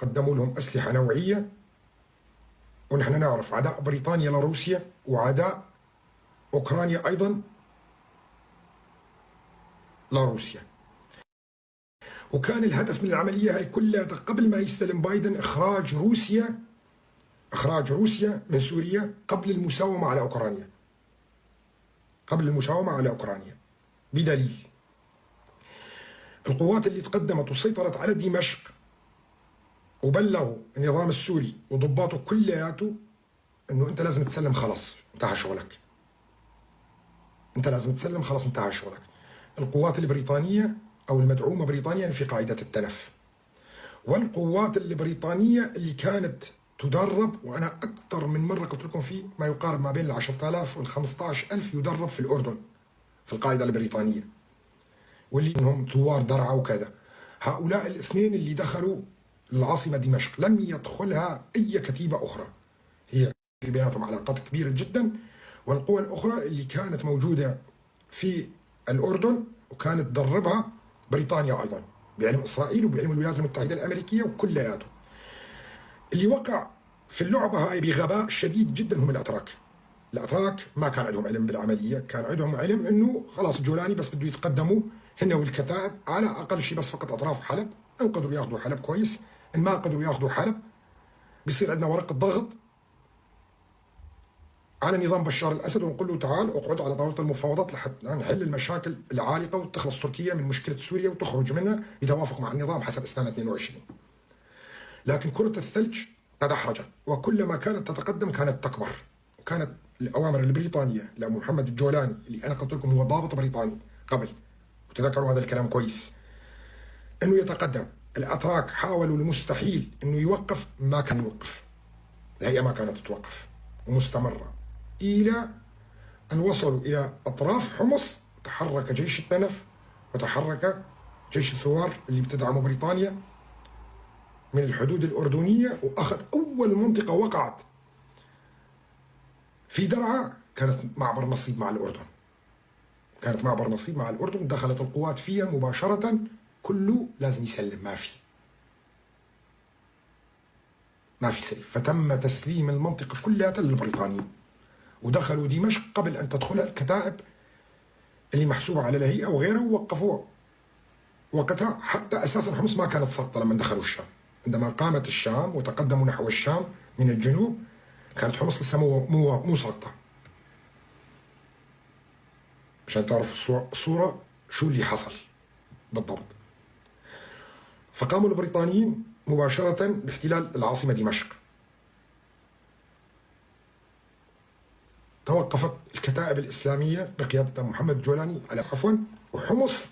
قدموا لهم أسلحة نوعية، ونحن نعرف عداء بريطانيا لروسيا وعداء أوكرانيا أيضا لروسيا. وكان الهدف من العملية هاي كلها قبل ما يستلم بايدن إخراج روسيا من سوريا قبل المساومة على أوكرانيا، بدليل القوات اللي تقدمت وسيطرت على دمشق وبلغوا النظام السوري وضباطه كلياته انه انت لازم تسلم، خلاص انتهى شغلك، انتهى شغلك. القوات البريطانية او المدعومة بريطانيا في قاعدة التنف، والقوات البريطانية اللي كانت تدرب، وانا اكثر من مرة قلت لكم في ما يقارب ما بين 10,000 وال 15,000 يدرب في الاردن في القاعدة البريطانية، واللي منهم ثوار درعا وكذا. هؤلاء الاثنين اللي دخلوا العاصمة دمشق لم يدخلها أي كتيبة أخرى، هي في بيناتهم علاقات كبيرة جدا. والقوى الأخرى اللي كانت موجودة في الأردن وكانت تدربها بريطانيا أيضا بعلم إسرائيل وبعلم الولايات المتحدة الأمريكية وكلياته. اللي وقع في اللعبة هاي بغباء شديد جدا هم الأتراك. الأتراك ما كان عندهم علم بالعملية، كان عندهم علم إنه خلاص جولاني بس بده يتقدموا هن والكتائب على أقل شيء بس فقط أطراف حلب، إن قدروا ياخذوا حلب كويس، إن ما قدروا ياخذوا حلب بيصير عندنا ورقة ضغط على نظام بشار الأسد ونقول له تعال اقعد على طاولة المفاوضات لحتى نحل المشاكل العالقة وتخلص تركيا من مشكلة سوريا وتخرج منها بتوافق مع النظام حسب إسناد 22. لكن كرة الثلج تدحرجت، وكلما كانت تتقدم كانت تكبر، وكانت الأوامر البريطانية لأبو محمد الجولاني اللي أنا قلت لكم هو ضابط بريطاني قبل، وتذكروا هذا الكلام كويس، انه يتقدم. الاتراك حاولوا المستحيل انه يوقف، ما كان يوقف، الهيئه ما كانت تتوقف ومستمره الى ان وصلوا الى اطراف حمص. تحرك جيش التنف وتحرك جيش الثوار اللي بتدعمه بريطانيا من الحدود الاردنيه، واخذ اول منطقه وقعت في درعا كانت معبر نصيب مع الاردن، دخلت القوات فيها مباشره، كله لازم يسلم، ما في سليم. فتم تسليم المنطقة كلها للبريطانيين، ودخلوا دمشق قبل أن تدخلها الكتائب اللي محسوبة على الهيئة وغيرها، ووقفوها وقتها. حتى أساسا حمص ما كانت ساقطة لما دخلوا الشام، عندما قامت الشام وتقدموا نحو الشام من الجنوب كانت حمص لسه مو ساقطة، عشان تعرفوا الصورة شو اللي حصل بالضبط. فقاموا البريطانيين مباشرة باحتلال العاصمة دمشق. توقفت الكتائب الإسلامية بقيادة محمد الجولاني وحمص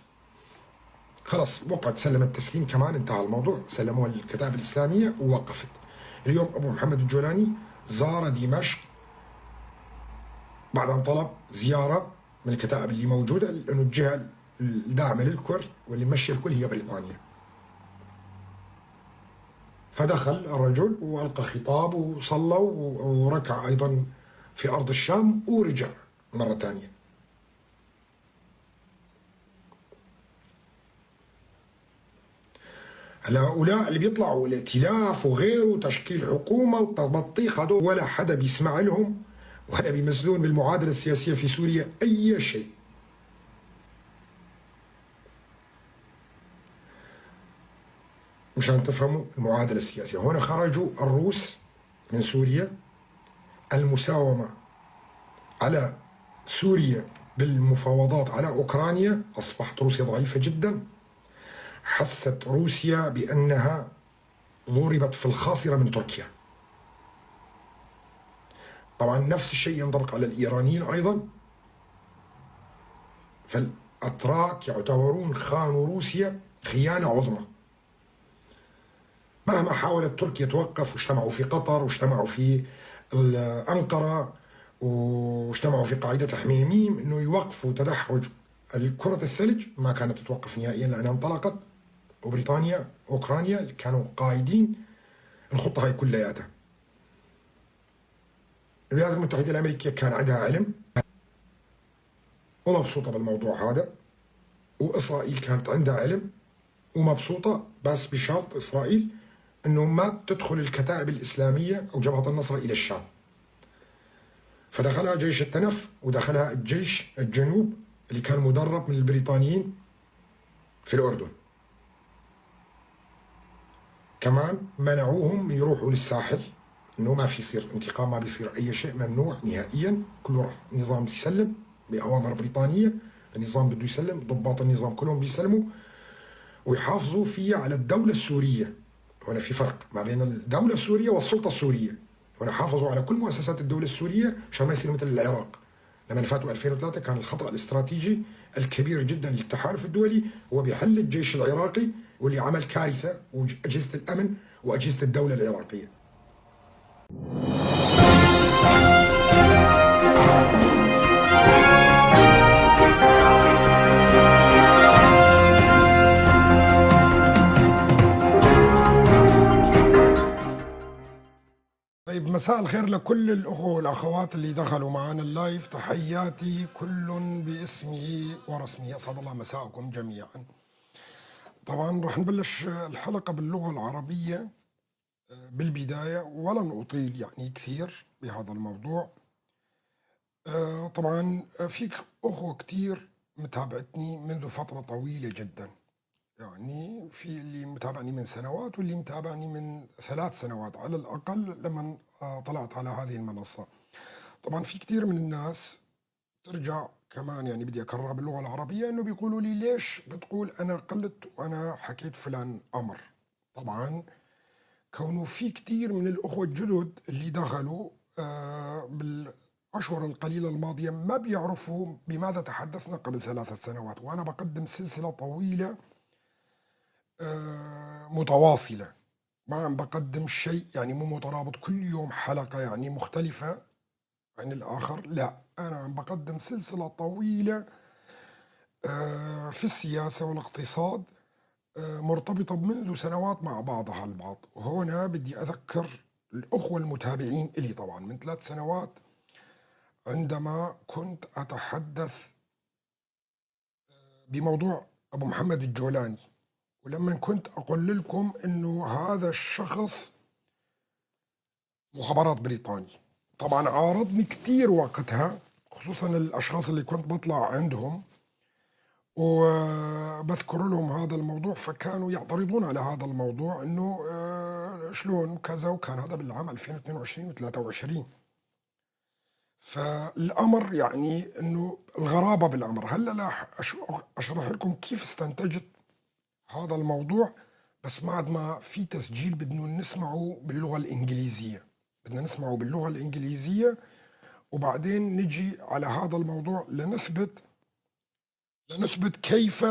خلاص وقعت، سلم التسليم كمان، انتهى الموضوع، سلموها للكتائب الإسلامية ووقفت. اليوم أبو محمد الجولاني زار دمشق بعد أن طلب زيارة من الكتائب اللي موجودة، لأنه الجهة الداعمة للكل واللي مشي الكل هي بريطانيا. فدخل الرجل وألقى خطاب وصلى وركع أيضا في أرض الشام ورجع مرة ثانية. هؤلاء اللي بيطلعوا الائتلاف وغيره تشكيل حكومة وتبطيخ، هذول ولا حدا بيسمع لهم ولا بيمثلون بالمعادلة السياسية في سوريا أي شيء. مشان تفهموا المعادلة السياسية، هنا خرجوا الروس من سوريا، المساومة على سوريا بالمفاوضات على أوكرانيا، أصبحت روسيا ضعيفة جدا، حست روسيا بأنها ضربت في الخاصرة من تركيا. طبعا نفس الشيء ينطبق على الإيرانيين أيضا، فالأتراك يعتبرون خانوا روسيا خيانة عظمى. مهما حاولت تركيا توقف، واجتمعوا في قطر واجتمعوا في أنقرة واجتمعوا في قاعدة حميميم انه يوقفوا تدحرج كرة الثلج، ما كانت تتوقف نهائيا لانها انطلقت، وبريطانيا واوكرانيا كانوا قائدين الخطة هاي كلياتها. الولايات المتحدة الامريكية كان عندها علم ومبسوطة بالموضوع هذا، واسرائيل كانت عندها علم ومبسوطة، بس بشرط اسرائيل أنه ما تدخل الكتائب الإسلامية أو جبهة النصرة إلى الشام، فدخلها جيش التنف ودخلها الجيش الجنوب اللي كان مدرب من البريطانيين في الأردن. كمان منعوهم يروحوا للساحل، انه ما في يصير انتقام، ما بيصير اي شيء، ممنوع نهائيا، كله راح النظام يسلم باوامر بريطانيه، النظام بده يسلم، ضباط النظام كلهم بيسلموا ويحافظوا فيها على الدوله السوريه. هنا في فرق ما بين الدوله السوريه والسلطه السوريه، هنا حافظوا على كل مؤسسات الدوله السوريه عشان ما يصير مثل العراق. لما فاتوا 2003 كان الخطا الاستراتيجي الكبير جدا للتحالف الدولي هو بحل الجيش العراقي، واللي عمل كارثه واجهزه الامن واجهزه الدوله العراقيه. طيب، مساء الخير لكل الأخوة والأخوات اللي دخلوا معنا اللايف، تحياتي كل باسمه ورسمه، أسعد الله مساءكم جميعا. طبعا رح نبلش الحلقة باللغة العربية بالبداية، ولن أطيل يعني كثير بهذا الموضوع. طبعا في أخوة كثير متابعتني منذ فترة طويلة جدا، يعني في اللي متابعني من سنوات واللي متابعني من 3 سنوات على الأقل لما طلعت على هذه المنصة. طبعا في كثير من الناس ترجع كمان، يعني بدي أكررها باللغة العربية، إنه بيقولوا لي ليش بتقول أنا قلت وأنا حكيت فلان أمر. طبعا كونه في كثير من الأخوة الجدد اللي دخلوا بالأشهر القليلة الماضية ما بيعرفوا بماذا تحدثنا قبل 3 سنوات، وأنا بقدم سلسلة طويلة متواصلة، ما عم بقدم شيء يعني مو مترابط كل يوم حلقة يعني مختلفة عن الآخر، لا، أنا عم بقدم سلسلة طويلة في السياسة والاقتصاد، مرتبطة منذ سنوات مع بعضها البعض. وهنا بدي أذكر الأخوة المتابعين إلي طبعا من 3 سنوات عندما كنت أتحدث بموضوع أبو محمد الجولاني، ولما كنت أقول لكم إنه هذا الشخص مخابرات بريطاني. طبعا عارضني كتير وقتها، خصوصا الأشخاص اللي كنت بطلع عندهم وبذكر لهم هذا الموضوع، فكانوا يعترضون على هذا الموضوع إنه شلون كذا، وكان هذا بالعام 2022 و23. فالأمر يعني إنه الغرابة بالأمر. هلا لا أشرح لكم كيف استنتجت هذا الموضوع، بس بعد ما في تسجيل بدنا نسمعه باللغة الإنجليزية، بدنا نسمعه باللغة الإنجليزية، وبعدين نجي على هذا الموضوع لنثبت كيف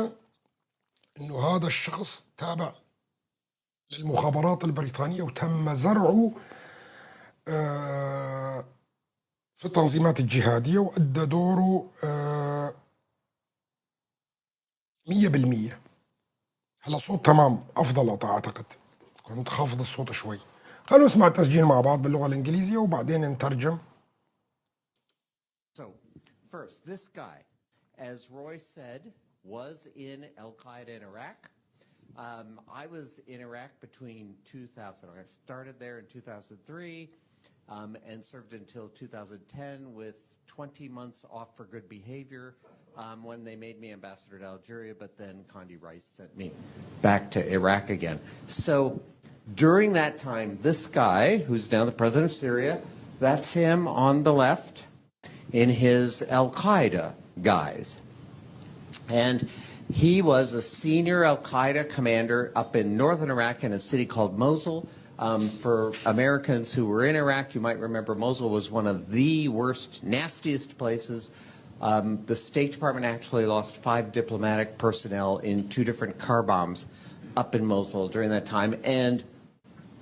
إنه هذا الشخص تابع للمخابرات البريطانية وتم زرعه في التنظيمات الجهادية وأدى دوره 100%. هلا صوت تمام، أفضل أعتقد، كنت خافض الصوت شوي. خلونا نسمع التسجيل مع بعض باللغة الإنجليزية وبعدين نترجم. So, first, this guy, as Roy said, was in Al-Qaeda in Iraq. I was in Iraq between 2000. I started there in 2003 and served until 2010 with 20 months off for good behavior when they made me ambassador to Algeria, but then Condi Rice sent me back to Iraq again. So during that time, this guy, who's now the president of Syria, that's him on the left in his Al-Qaeda guise. And he was a senior Al-Qaeda commander up in northern Iraq in a city called Mosul. For Americans who were in Iraq, you might remember Mosul was one of the worst, nastiest places. The State Department actually lost 5 diplomatic personnel in 2 different car bombs up in Mosul during that time, and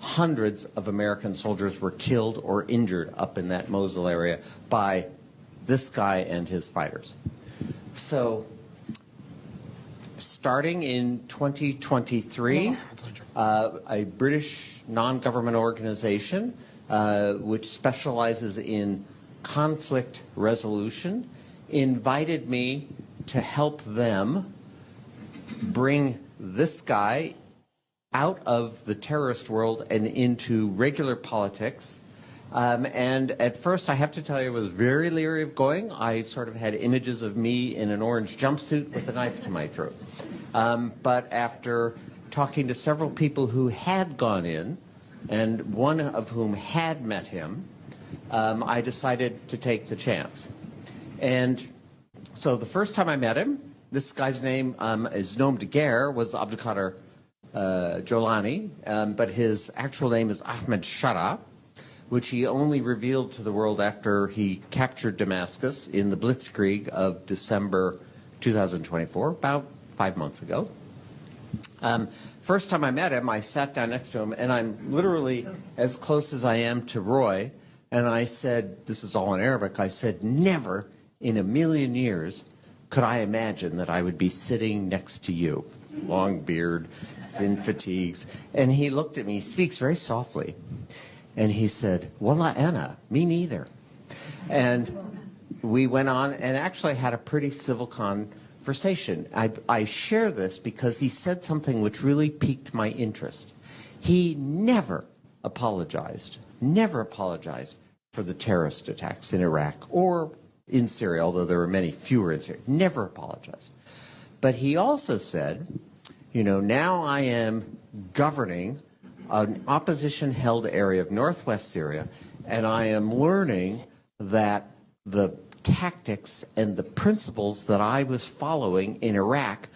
hundreds of American soldiers were killed or injured up in that Mosul area by this guy and his fighters. So starting in 2023, a British non-government organization which specializes in conflict resolution invited me to help them bring this guy out of the terrorist world and into regular politics. And at first, I have to tell you, I was very leery of going. I sort of had images of me in an orange jumpsuit with a knife to my throat. But after talking to several people who had gone in, and one of whom had met him, I decided to take the chance. And so the first time I met him, this guy's name is nom de guerre, was Abdulkader Jolani, but his actual name is Ahmed Shara, which he only revealed to the world after he captured Damascus in the Blitzkrieg of December 2024, about 5 months ago. First time I met him, I sat down next to him, and I'm literally as close as I am to Roy, and I said, this is all in Arabic, I said, never in a million years could I imagine that I would be sitting next to you. Long beard, in fatigues. And he looked at me, he speaks very softly, and he said, Wallah ana, me neither. And we went on and actually had a pretty civil conversation. I share this because he said something which really piqued my interest. He never apologized for the terrorist attacks in Iraq or in Syria, although there were many fewer in Syria. Never apologized. But he also said, you know, now I am governing an opposition-held area of northwest Syria, and I am learning that the tactics and the principles that I was following in Iraq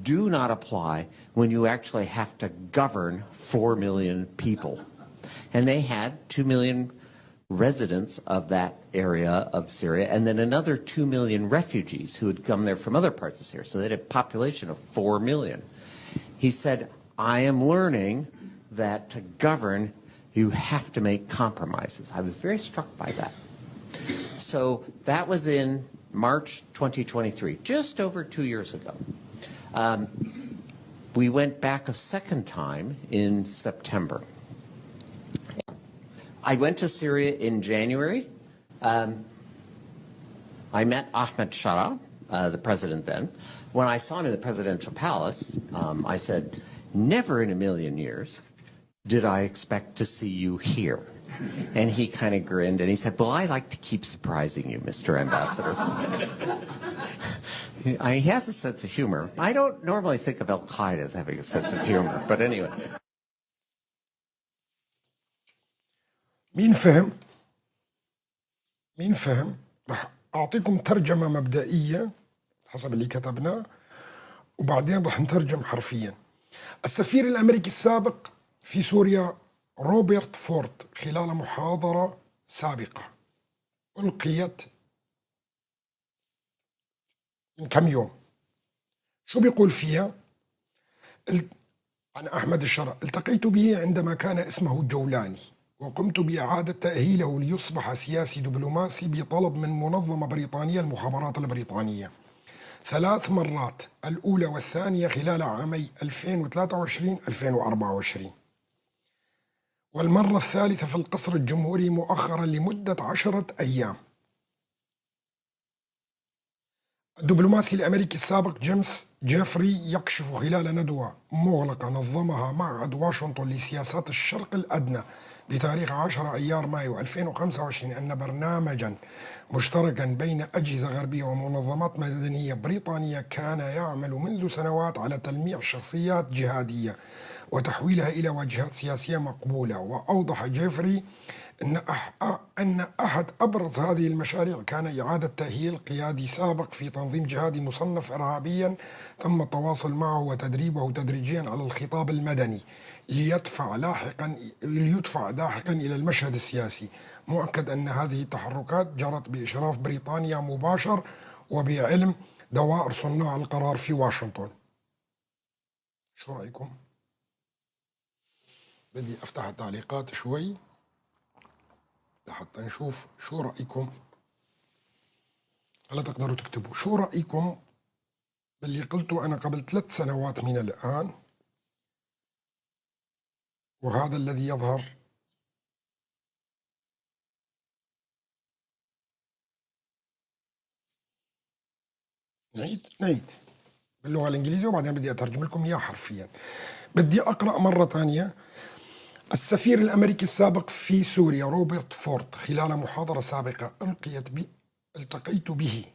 do not apply when you actually have to govern 4 million people. And they had 2 million residents of that area of Syria, and then another 2 million refugees who had come there from other parts of Syria. So they had a population of 4 million. He said, I am learning that to govern, you have to make compromises. I was very struck by that. So that was in March 2023, just over 2 years ago. We went back a second time in September. I went to Syria in January. I met Ahmed Shara, the president then. When I saw him in the presidential palace, I said, never in a million years did I expect to see you here. And he kind of grinned and he said, well, I like to keep surprising you, Mr. Ambassador. He has a sense of humor. I don't normally think of Al-Qaeda as having a sense of humor, but anyway. مين فهم راح أعطيكم ترجمة مبدئية حسب اللي كتبناه وبعدين راح نترجم حرفيا. السفير الأمريكي السابق في سوريا روبرت فورد خلال محاضرة سابقة ألقيت من كم يوم، شو بيقول فيها؟ عن أحمد الشرع، التقيت به عندما كان اسمه جولاني وقمت بإعادة تأهيله ليصبح سياسي دبلوماسي بطلب من منظمة بريطانية المخابرات البريطانية 3 مرات، الأولى والثانية خلال عامي 2023-2024، والمرة الثالثة في القصر الجمهوري مؤخرا لمدة 10 أيام. الدبلوماسي الأمريكي السابق جيمس جيفري يكشف خلال ندوة مغلقة نظمها معهد واشنطن لسياسات الشرق الأدنى بتاريخ 10 أيار مايو 2025 أن برنامجا مشتركا بين أجهزة غربية ومنظمات مدنية بريطانية كان يعمل منذ سنوات على تلميع شخصيات جهادية وتحويلها إلى واجهات سياسية مقبولة. وأوضح جيفري أن أحد أبرز هذه المشاريع كان إعادة تأهيل قيادي سابق في تنظيم جهادي مصنف إرهابيا تم التواصل معه وتدريبه تدريجيا على الخطاب المدني ليدفع لاحقا إلى المشهد السياسي. مؤكد أن هذه التحركات جرت بإشراف بريطانيا مباشر وبعلم دوائر صناع القرار في واشنطن. شو رأيكم؟ بدي أفتح التعليقات شوي لحتى نشوف شو رأيكم. هلا تقدروا تكتبوا شو رأيكم باللي قلته أنا قبل 3 سنوات من الآن، وهذا الذي يظهر نعيد باللغة الإنجليزية وبعدين بدي أترجم لكم إياه حرفيا. بدي أقرأ مرة ثانية. السفير الأمريكي السابق في سوريا روبرت فورد خلال محاضرة سابقة التقيت به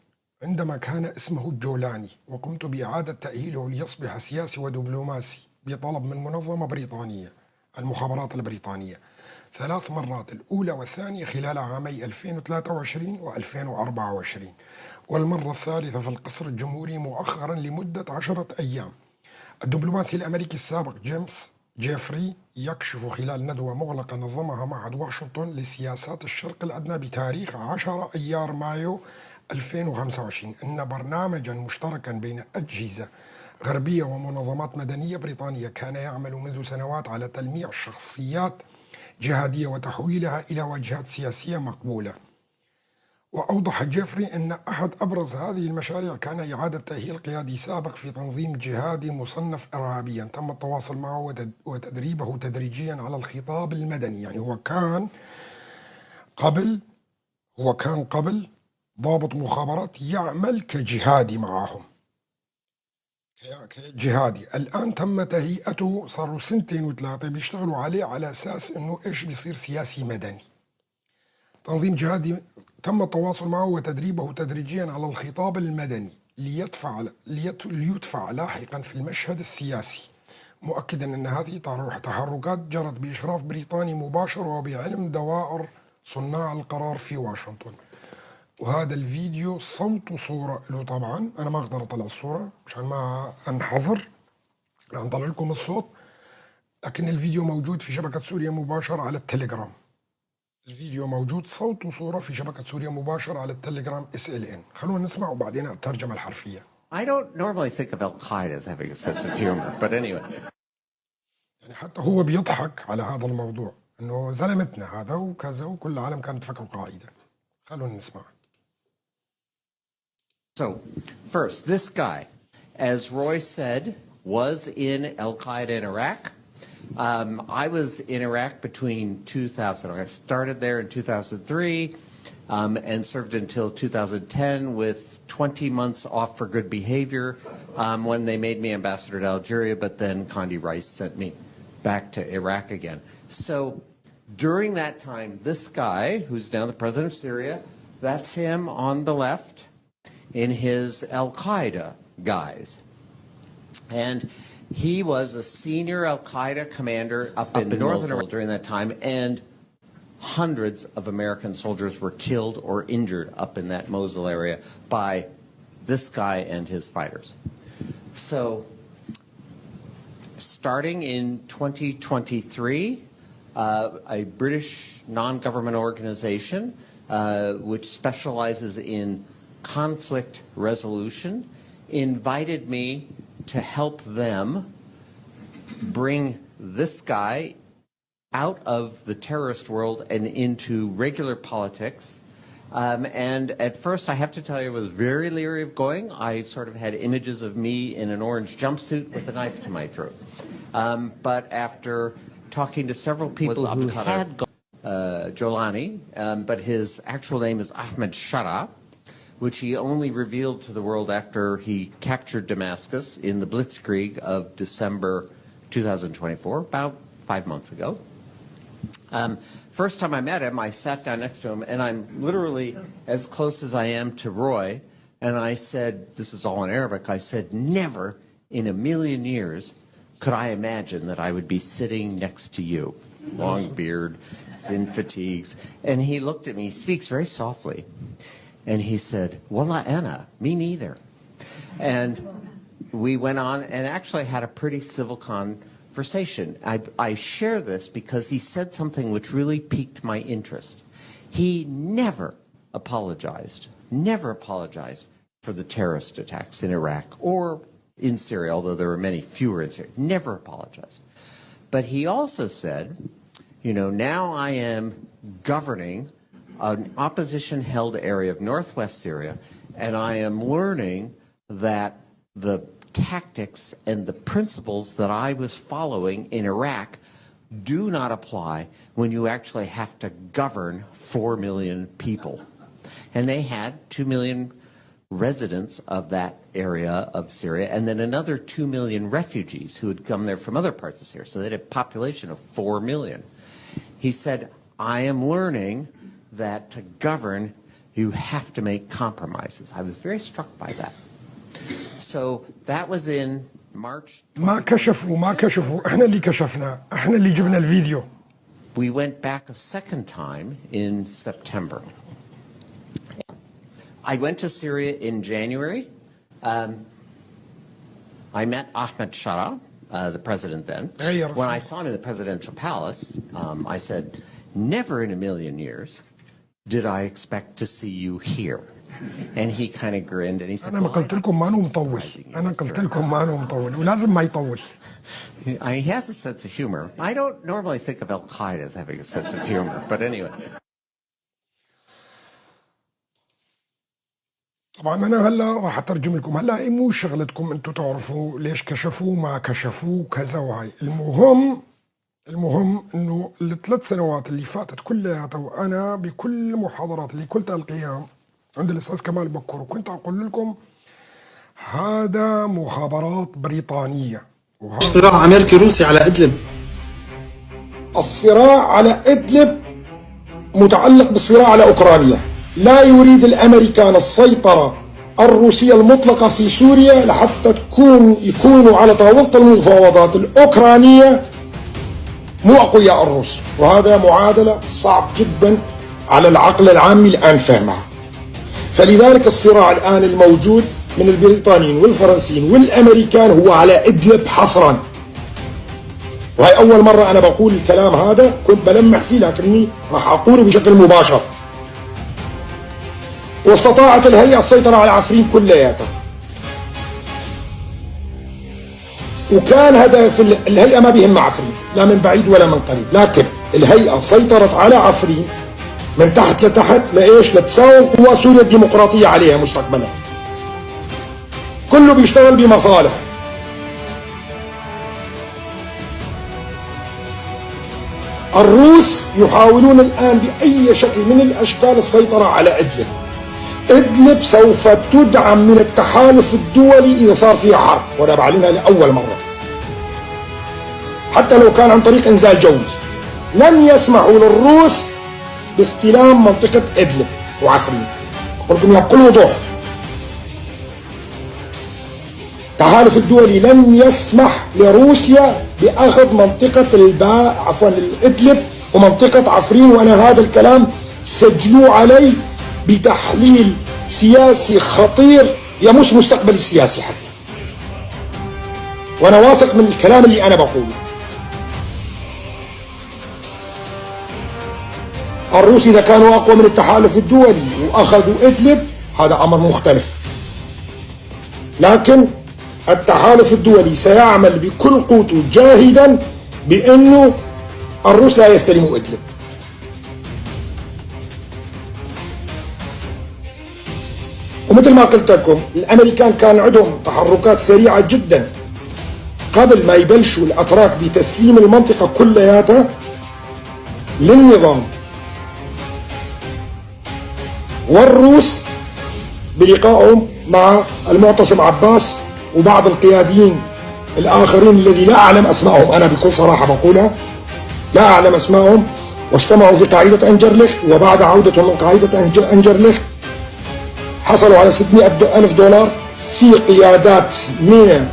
عندما كان اسمه جولاني، وقمت بإعادة تأهيله ليصبح سياسي ودبلوماسي بطلب من منظمة بريطانية، المخابرات البريطانية، 3 مرات، الأولى والثانية خلال عامي 2023 و2024، والمرة الثالثة في القصر الجمهوري مؤخرا لمدة 10 أيام. الدبلوماسي الأمريكي السابق جيمس جيفري يكشف خلال ندوة مغلقة نظمها معهد واشنطن لسياسات الشرق الأدنى بتاريخ 10 أيار مايو 2025 أن برنامجا مشتركا بين أجهزة غربية ومنظمات مدنية بريطانية كان يعمل منذ سنوات على تلميع شخصيات جهادية وتحويلها إلى واجهات سياسية مقبولة. وأوضح جيفري أن أحد أبرز هذه المشاريع كان إعادة تأهيل قيادي سابق في تنظيم جهادي مصنف إرهابيا تم التواصل معه وتدريبه تدريجيا على الخطاب المدني. يعني هو كان قبل ضابط مخابرات يعمل كجهادي معهم، كجهادي. الآن تم تهيئته، صاروا 2 و3 بيشتغلوا عليه على أساس أنه إيش بيصير سياسي مدني، تنظيم جهادي تم التواصل معه وتدريبه تدريجيا على الخطاب المدني ليدفع لاحقا في المشهد السياسي، مؤكدا أن هذه تحركات جرت بإشراف بريطاني مباشر وبعلم دوائر صناع القرار في واشنطن. وهذا الفيديو صوت وصورة له، طبعا أنا ما أقدر أطلع الصورة مشان ما أنحظر لأن أطلع لكم الصوت، لكن الفيديو موجود في شبكة سوريا مباشر على التليجرام. الفيديو موجود صوت وصورة في شبكة سوريا مباشر على التليجرام SLN. خلونا نسمع وبعدين الترجمة الحرفية. I don't normally think of Al-Qaeda as having a sense of humor, but anyway. يعني حتى هو بيضحك على هذا الموضوع انه زلمتنا هذا وكذا وكل العالم كانت تفكر القاعدة. خلونا نسمع. So, first, this guy, as Roy said, was in Al-Qaeda in Iraq. I was in Iraq between 2000. I started there in 2003 and served until 2010 with 20 months off for good behavior when they made me ambassador to Algeria, but then Condi Rice sent me back to Iraq again. So during that time, this guy, who's now the president of Syria, that's him on the left in his Al-Qaeda guise. And he was a senior Al-Qaeda commander up in northern Iraq during that time, and hundreds of American soldiers were killed or injured up in that Mosul area by this guy and his fighters. So starting in 2023, a British non-government organization which specializes in conflict resolution invited me to help them bring this guy out of the terrorist world and into regular politics. And at first, I have to tell you, I was very leery of going. I sort of had images of me in an orange jumpsuit with a knife to my throat. But after talking to several people who had gone, Jolani, but his actual name is Ahmed Shara, which he only revealed to the world after he captured Damascus in the Blitzkrieg of December 2024, about 5 months ago. First time I met him, I sat down next to him, and I'm literally as close as I am to Roy, and I said, this is all in Arabic, I said, never in a million years could I imagine that I would be sitting next to you. Long beard, thin fatigues. And he looked at me, he speaks very softly, and he said, Walla Anna, me neither. And we went on and actually had a pretty civil conversation. I share this because he said something which really piqued my interest. He never apologized for the terrorist attacks in Iraq or in Syria, although there were many fewer in Syria. Never apologized. But he also said, you know, now I am governing an opposition-held area of northwest Syria, and I am learning that the tactics and the principles that I was following in Iraq do not apply when you actually have to govern 4 million people. And they had 2 million residents of that area of Syria, and then another 2 million refugees who had come there from other parts of Syria. So they had a population of 4 million. He said, I am learning that to govern, you have to make compromises. I was very struck by that. So that was in March. ما كشفوا احنا اللي كشفنا، احنا اللي جبنا الفيديو. We went back a second time in September. I went to Syria in January. I met Ahmed Shara, the president then. When I saw him in the presidential palace, I said, never in a million years did I expect to see you here. And he kind of grinned and he said, أنا ما قلت لكم ما أنا مطول، أنا قلت لكم ما أنا مطول ولازم ما يطول. He has a sense of humor. I don't normally think of Al Qaeda as having a sense of humor, but anyway. طبعا أنا هلا راح أترجم لكم. هلا مو شغلتكم أنتم تعرفوا ليش كشفوا ما كشفوا كذا وهاي. المهم إنه الثلاث سنوات اللي فاتت كلها وأنا بكل المحاضرات اللي كنت ألقيها عند الأستاذ كمال بكر وكنت أقول لكم هذا مخابرات بريطانية. صراع أمريكي روسي على إدلب. الصراع على إدلب متعلق بالصراع على أوكرانيا. لا يريد الأمريكان السيطرة الروسية المطلقة في سوريا لحتى يكونوا على طاولة المفاوضات الأوكرانية مو أقوياء الروس، وهذا معادلة صعب جدا على العقل العامي الآن فهمها. فلذلك الصراع الآن الموجود من البريطانيين والفرنسيين والأمريكان هو على إدلب حصرا. وهي أول مرة أنا بقول الكلام هذا، كنت بلمح فيه لكني راح أقوله بشكل مباشر. واستطاعت الهيئة السيطرة على عفرين كلياتها، وكان هدف الهيئة ما بيهم عفرين لا من بعيد ولا من قريب، لكن الهيئة سيطرت على عفرين من تحت لتحت لإيش؟ لتساوم قوات سوريا الديمقراطية عليها مستقبلا. كله بيشتغل بمصالح. الروس يحاولون الآن بأي شكل من الأشكال السيطرة على إدلب. إدلب سوف تدعم من التحالف الدولي إذا صار فيها حرب، وأنا بعلنها لأول مرة، حتى لو كان عن طريق إنزال جوي. لن يسمحوا للروس باستلام منطقة إدلب وعفرين، أقول لكم بكل وضوح. التحالف الدولي لن يسمح لروسيا بأخذ منطقة إدلب ومنطقة عفرين، وأنا هذا الكلام سجلوا علي بتحليل سياسي خطير يمس مستقبل السياسي حتى، وأنا واثق من الكلام اللي أنا بقوله. الروس إذا كانوا أقوى من التحالف الدولي وأخذوا إدلب هذا أمر مختلف، لكن التحالف الدولي سيعمل بكل قوته جاهدا بأنه الروس لا يستلموا إدلب. ومثل ما قلت لكم الأمريكان كان عندهم تحركات سريعة جدا قبل ما يبلشوا الأتراك بتسليم المنطقة كلياتها للنظام، والروس بلقائهم مع المعتصم عباس وبعض القياديين الآخرين الذي لا أعلم أسمائهم، أنا بكل صراحة بقولها لا أعلم أسمائهم، واجتمعوا في قاعدة أنجرليخت، وبعد عودتهم من قاعدة أنجرليخت حصلوا على 600,000 دولار في قيادات من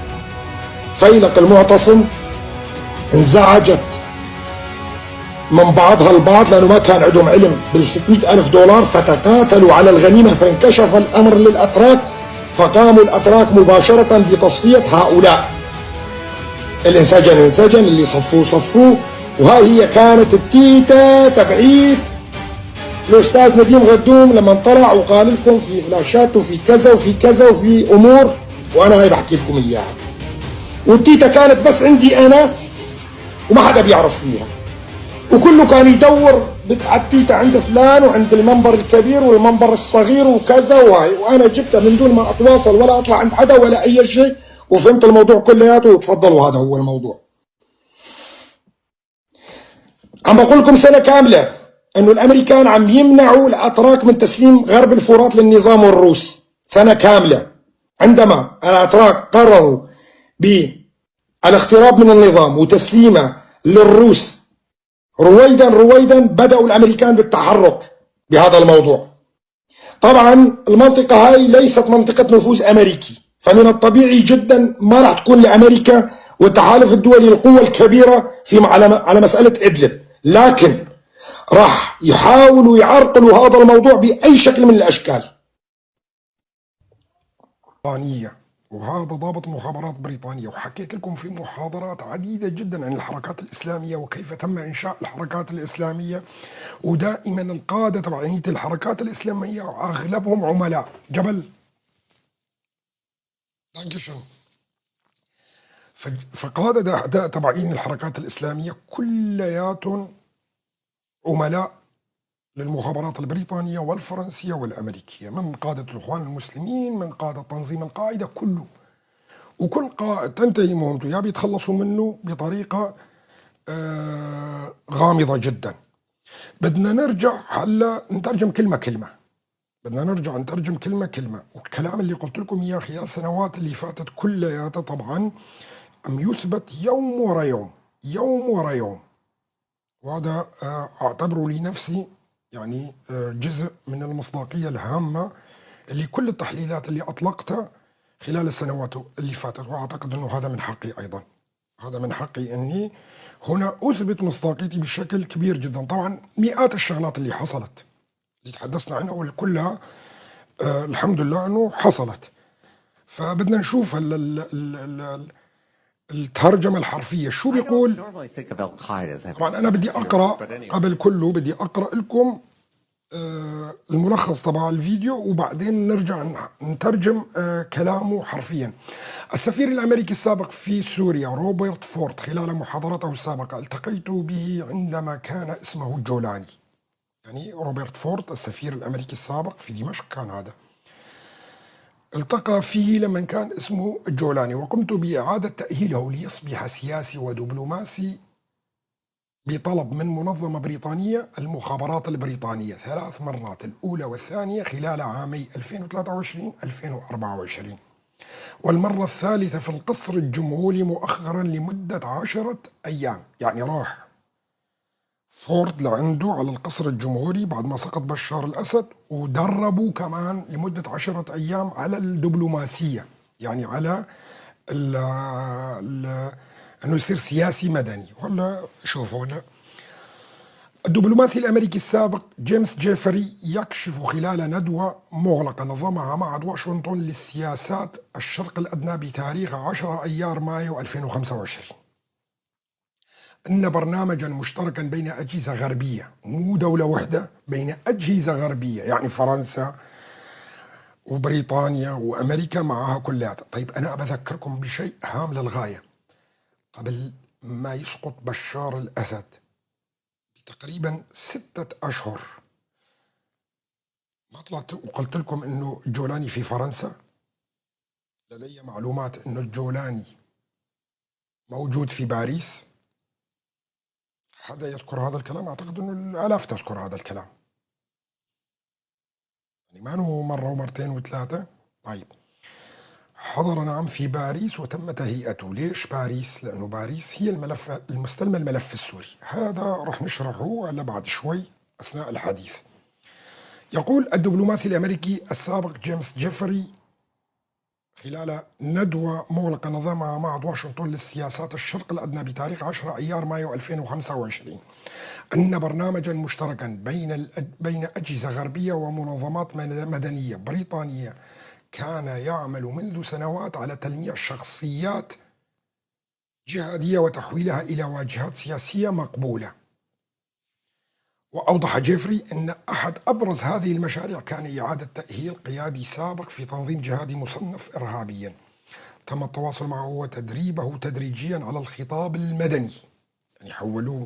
فيلق المعتصم انزعجت من بعضها البعض لأنه ما كان عندهم علم بال 600,000 دولار، فتقاتلوا على الغنيمة، فانكشف الأمر للأتراك، فقاموا الأتراك مباشرة بتصفية هؤلاء. اللي انسجن، اللي صفوه، وهاي هي كانت التيتا تبعيد الأستاذ نديم غدوم لما طلع وقال لكم في فلاشات وفي كذا وفي كذا وفي أمور، وأنا هاي بحكي لكم إياها. والتيتا كانت بس عندي أنا وما حدا بيعرف فيها، وكله كان يدور على التيتا عند فلان وعند المنبر الكبير والمنبر الصغير وكذا وهاي، وأنا جبتها من دون ما أتواصل ولا أطلع عند حدا ولا أي شيء، وفهمت الموضوع كلياته. وتفضلوا هذا هو الموضوع. عم بقول لكم سنة كاملة إنه الأمريكان عم يمنعوا الأتراك من تسليم غرب الفرات للنظام الروس. سنة كاملة عندما الأتراك قرروا بالاقتراب من النظام وتسليمه للروس، رويدا بدأوا الأمريكان بالتحرك بهذا الموضوع. طبعا المنطقة هاي ليست منطقة نفوذ أمريكي، فمن الطبيعي جدا ما راح تكون لأمريكا والتحالف الدولي القوة الكبيرة في على مسألة إدلب، لكن راح يحاولوا يعرقلوا هذا الموضوع بأي شكل من الأشكال. بريطانية، وهذا ضابط مخابرات بريطانية، وحكيت لكم في محاضرات عديدة جدا عن الحركات الإسلامية وكيف تم إنشاء الحركات الإسلامية، ودائما القادة تبعية الحركات الإسلامية أغلبهم عملاء جبل. فقادة تبعين الحركات الإسلامية كلياتهم عملاء للمخابرات البريطانية والفرنسية والأمريكية، من قادة الإخوان المسلمين، من قادة تنظيم القاعدة، كله. وكل قائد تنتهي مهمته يا بيتخلصوا منه بطريقة غامضة جدا. بدنا نرجع هلا نترجم كلمة كلمة، بدنا نرجع نترجم كلمة كلمة. والكلام اللي قلت لكم إياه خلال السنوات اللي فاتت كلياتها طبعا عم يثبت يوم ورا يوم، يوم ورا يوم. وهذا أعتبره لنفسي يعني جزء من المصداقية الهامة اللي كل التحليلات اللي أطلقتها خلال السنوات اللي فاتت، وأعتقد أنه هذا من حقي أيضا، هذا من حقي أني هنا أثبت مصداقيتي بشكل كبير جدا. طبعا مئات الشغلات اللي حصلت اللي تحدثنا عنها والكلها الحمد لله أنه حصلت. فبدنا نشوف الترجمة الحرفية شو بيقول. طبعا أنا بدي أقرأ قبل كله، بدي أقرأ لكم الملخص تبع الفيديو وبعدين نرجع نترجم كلامه حرفيا. السفير الأمريكي السابق في سوريا روبرت فورد خلال محاضرته السابقة التقيت به عندما كان اسمه جولاني. يعني روبرت فورد السفير الأمريكي السابق في دمشق كان هذا، التقى فيه لما كان اسمه جولاني، وقمت بإعادة تأهيله ليصبح سياسي ودبلوماسي بطلب من منظمة بريطانية، المخابرات البريطانية، 3 مرات، الأولى والثانية خلال عامي 2023-2024، والمرة الثالثة في القصر الجمهوري مؤخرا لمدة 10 أيام. يعني راح فورد لعنده على القصر الجمهوري بعد ما سقط بشار الأسد، ودربوا كمان لمدة 10 أيام على الدبلوماسية، يعني على أنه يصير سياسي مدني. ولا شوفوا هنا الدبلوماسي الأمريكي السابق جيمس جيفري يكشف خلال ندوة مغلقة نظمها معهد واشنطن للسياسات الشرق الأدنى بتاريخ 10 أيار مايو 2025 أن برنامجا مشتركا بين أجهزة غربية، مو دولة واحدة، بين أجهزة غربية، يعني فرنسا وبريطانيا وأمريكا معها كلياتها. طيب أنا بذكركم بشيء هام للغاية. قبل ما يسقط بشار الأسد تقريبا 6 أشهر ما طلعت وقلت لكم أنه الجولاني في فرنسا؟ لدي معلومات أنه الجولاني موجود في باريس. حدا يذكر هذا الكلام؟ أعتقد أنه الآلاف تذكر هذا الكلام، يعني ما هو مرة ومرتين وثلاثة. طيب حضر نعم في باريس وتم تهيئته. ليش باريس؟ لأنه باريس هي المستلمة الملف السوري. هذا رح نشرحه هلا بعد شوي أثناء الحديث. يقول الدبلوماسي الأمريكي السابق جيمس جيفري خلال ندوة مغلقة نظمها معهد واشنطن للسياسات الشرق الأدنى بتاريخ 10 أيار مايو 2025 أن برنامجا مشتركا بين أجهزة غربية ومنظمات مدنية بريطانية كان يعمل منذ سنوات على تلميع شخصيات جهادية وتحويلها إلى واجهات سياسية مقبولة. وأوضح جيفري أن أحد أبرز هذه المشاريع كان إعادة تأهيل قيادي سابق في تنظيم جهادي مصنف إرهابيا تم التواصل معه وتدريبه تدريجيا على الخطاب المدني. يعني حولوه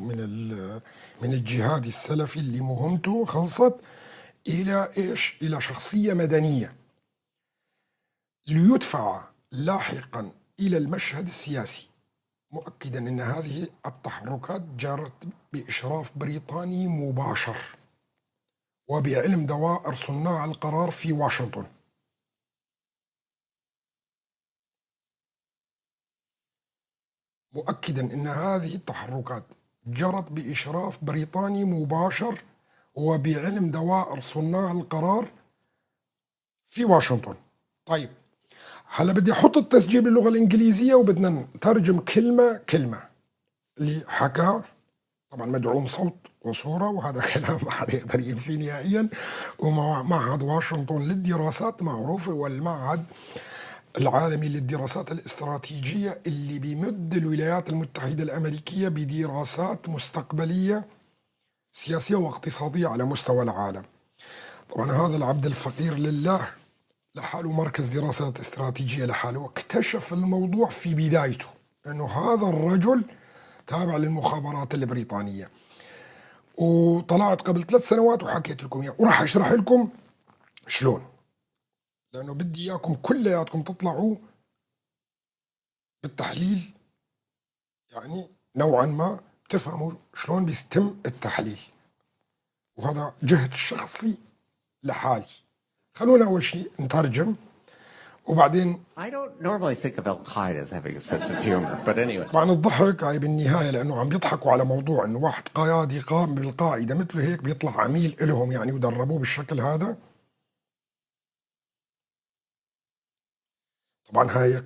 من الجهادي السلفي اللي مهمته خلصت إلى إيش؟ إلى شخصية مدنية ليدفع لاحقا إلى المشهد السياسي، مؤكدا أن هذه التحركات جرت بإشراف بريطاني مباشر وبعلم دوائر صناع القرار في واشنطن. مؤكدا أن هذه التحركات جرت بإشراف بريطاني مباشر وبعلم دوائر صناع القرار في واشنطن. طيب هلا بدي أحط التسجيل باللغة الإنجليزية وبدنا نترجم كلمة كلمة. اللي حكى طبعا مدعوم صوت وصورة، وهذا كلام ما حدا يقدر ينفيه نهائيا. ومعهد واشنطن للدراسات معروف، والمعهد العالمي للدراسات الاستراتيجية اللي بيمد الولايات المتحدة الأمريكية بدراسات مستقبلية سياسية واقتصادية على مستوى العالم. طبعا هذا العبد الفقير لله لحاله مركز دراسات استراتيجية لحاله، واكتشف الموضوع في بدايته أنه هذا الرجل تابع للمخابرات البريطانية. وطلعت قبل 3 سنوات وحكيت لكم إياه، وراح أشرح لكم شلون، لأنه بدي إياكم كلياتكم تطلعوا بالتحليل، يعني نوعا ما تفهموا شلون بيتم التحليل، وهذا جهد شخصي لحالي. خلونا أول شيء نترجم وبعدين I don't normally think of Al-Qaeda as having a sense of humor, but anyway. طبعا الضحك هاي بالنهاية لأنه عم بيضحكوا على موضوع أنه واحد قيادي قام بالقاعدة مثله هيك بيطلع عميل إلهم يعني ودربوه بالشكل هذا. طبعا هاي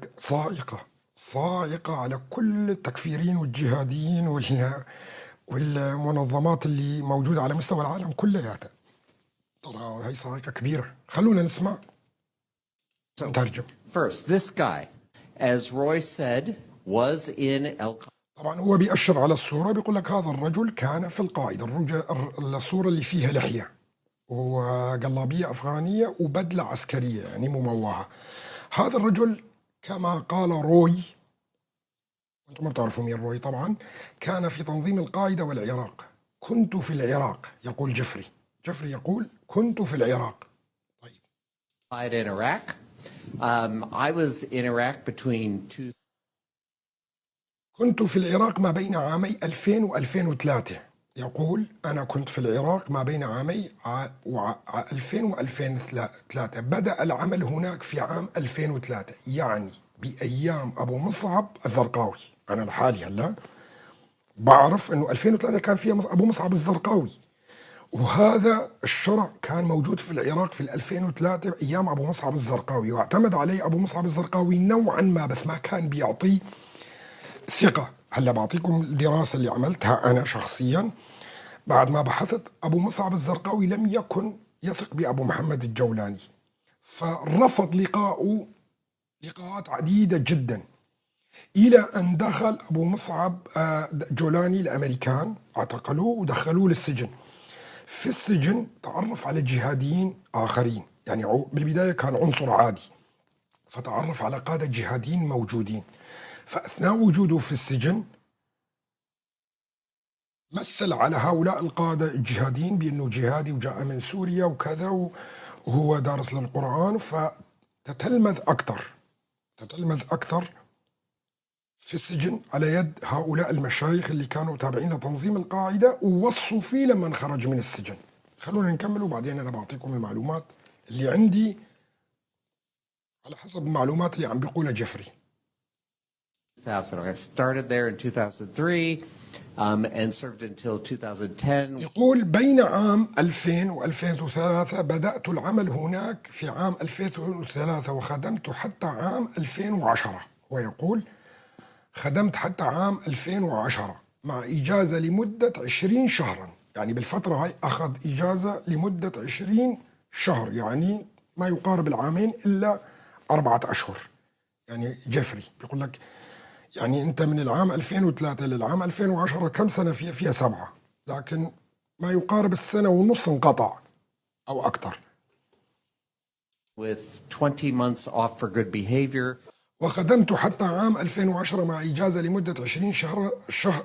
صاعقة على كل التكفيرين والجهاديين والمنظمات اللي موجودة على مستوى العالم كلياتها. ترى هاي صاعقة كبيرة. خلونا نسمع نترجم. First, this guy, as Roy said, was in Al-Qaeda. طبعا هو بيأشر على الصورة، بيقول لك هذا الرجل كان في القاعدة. الصورة اللي فيها لحية وقلابية أفغانية وبدلة عسكرية يعني مموهة. هذا الرجل كما قال روي، أنتم ما بتعرفوا مين روي طبعا، كان في تنظيم القاعدة والعراق. كنت في العراق، يقول جيفري يقول كنت في العراق. طيب In Iraq. I was in Iraq between two. كنت في العراق ما بين عامي 2000 و 2003. يقول أنا كنت في العراق ما بين عامي 2000 و 2003. بدأ العمل هناك في عام 2003، يعني بأيام أبو مصعب الزرقاوي. أنا لحالي هلا بعرف أنه 2003 كان فيها أبو مصعب الزرقاوي، وهذا الشرع كان موجود في العراق في 2003 أيام أبو مصعب الزرقاوي، واعتمد عليه أبو مصعب الزرقاوي نوعا ما، بس ما كان بيعطيه ثقة. هلا بعطيكم الدراسة اللي عملتها أنا شخصيا بعد ما بحثت. أبو مصعب الزرقاوي لم يكن يثق بأبو محمد الجولاني، فرفض لقاءه لقاءات عديدة جدا، إلى أن دخل أبو مصعب جولاني الأمريكان، اعتقلوه ودخلوه للسجن. في السجن تعرف على جهاديين آخرين، يعني بالبداية كان عنصر عادي، فتعرف على قادة جهاديين موجودين. فأثناء وجوده في السجن مثل على هؤلاء القادة الجهاديين بأنه جهادي وجاء من سوريا وكذا، وهو دارس للقرآن، فتتلمذ أكثر في السجن على يد هؤلاء المشايخ اللي كانوا تابعين لتنظيم القاعدة، ووصوا فيه لما خرج من السجن. خلونا نكمل وبعدين أنا بعطيكم المعلومات اللي عندي على حسب المعلومات اللي عم بيقولها جيفري. I started there in 2003 and served until 2010. يقول بين عام 2000 و 2003 بدأت العمل هناك في عام 2003 وخدمت حتى عام 2010. ويقول خدمت حتى عام 2010 مع إجازة لمدة 20 شهرا، يعني بالفترة هاي أخذ إجازة لمدة 20 شهر، يعني ما يقارب العامين إلا 4 أشهر. يعني جيفري بيقول لك يعني أنت من العام 2003 للعام 2010 كم سنة فيها 7، لكن ما يقارب السنة ونص انقطع أو أكثر. With 20 months off for good behavior. وخدمت حتى عام 2010 مع إجازة لمدة 20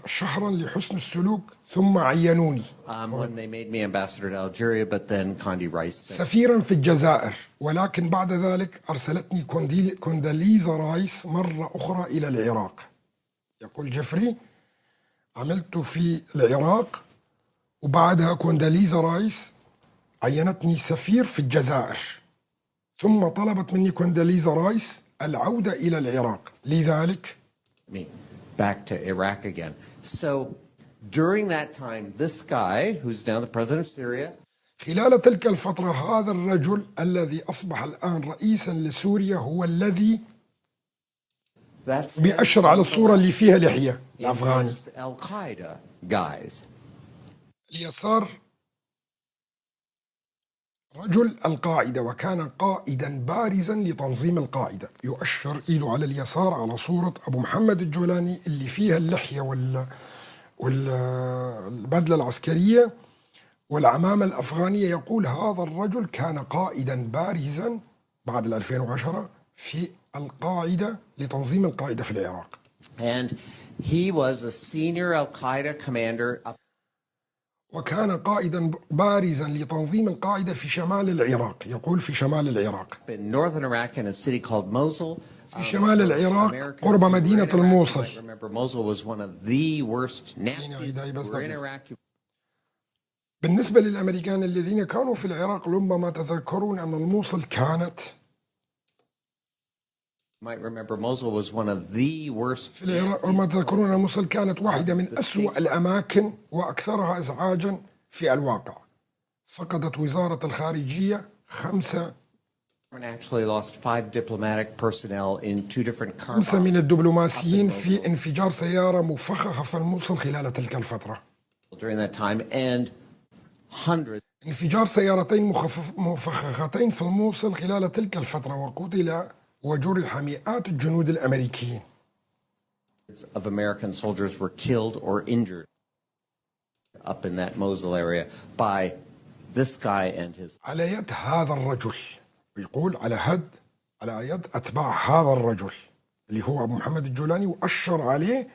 شهرا لحسن السلوك، ثم عينوني When they made me ambassador to Algeria, but then Condi Rice. سفيرا في الجزائر، ولكن بعد ذلك أرسلتني كونداليزا رايس مرة أخرى إلى العراق. يقول جيفري عملت في العراق وبعدها كونداليزا رايس عينتني سفير في الجزائر، ثم طلبت مني كونداليزا رايس العودة إلى العراق. لذلك Me. back to Iraq again. So during that time, this guy, who's now the president of Syria, خلال تلك الفترة هذا الرجل الذي أصبح الآن رئيسا لسوريا هو الذي بيأشر على الصورة اللي فيها لحية الأفغاني. Al-Qaeda guys. اليسار رجل القاعدة وكان قائدا بارزا لتنظيم القاعدة، يؤشر إيده على اليسار على صورة أبو محمد الجولاني اللي فيها اللحية والبدلة العسكرية والعمامة الأفغانية. يقول هذا الرجل كان قائدا بارزا بعد 2010 في القاعدة لتنظيم القاعدة في العراق. And he was a senior Al-Qaeda commander. وكان قائدا بارزا لتنظيم القاعدة في شمال العراق. يقول في شمال العراق. In northern Iraq in a city called Mosul. في شمال العراق قرب مدينة الموصل. Remember, Mosul was one of the worst, nastiest. We're in Iraq. بالنسبة للأمريكان الذين كانوا في العراق ربما تذكرون أن الموصل كانت might remember Mosul was one of the worst. في العراق ربما تذكرون أن الموصل كانت واحدة من أسوأ الأماكن وأكثرها إزعاجا في الواقع. فقدت وزارة الخارجية 5 من الدبلوماسيين في انفجار سيارة مفخخة في الموصل خلال تلك الفترة. انفجار سيارتين مفخختين في الموصل خلال تلك الفترة، وقتل وجرح مئات الجنود الأمريكيين. of American soldiers were killed or injured up in that Mosul area by this guy and his. على يد هذا الرجل، يقول على يد أتباع هذا الرجل اللي هو أبو محمد الجولاني، وأشر عليه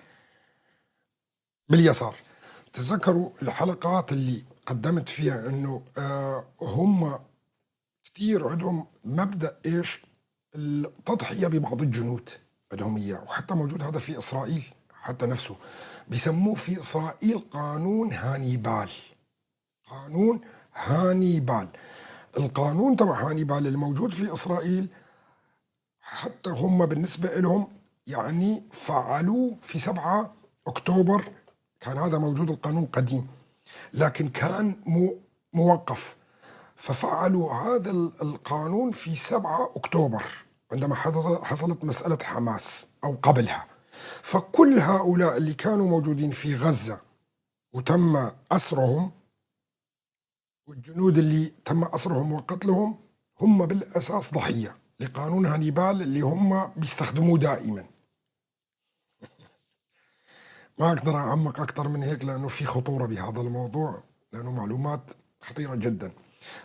باليسار. تذكروا الحلقات اللي قدمت فيها أنه هم كتير عندهم مبدأ إيش؟ التضحية ببعض الجنود عندهم إياه، وحتى موجود هذا في إسرائيل حتى نفسه بيسموه في إسرائيل قانون هانيبال. قانون هانيبال، القانون تبع هانيبال الموجود في إسرائيل حتى هم بالنسبة لهم يعني فعلوه في 7 أكتوبر. كان هذا موجود القانون قديم لكن كان موقف، ففعلوا هذا القانون في 7 أكتوبر عندما حصلت مسألة حماس أو قبلها. فكل هؤلاء اللي كانوا موجودين في غزة وتم أسرهم، والجنود اللي تم أسرهم وقتلهم، هم بالأساس ضحية لقانون هانيبال اللي هم بيستخدموه دائما. ما أقدر أعمق أكثر من هيك لأنه في خطورة بهذا الموضوع، لأنه معلومات خطيرة جدا.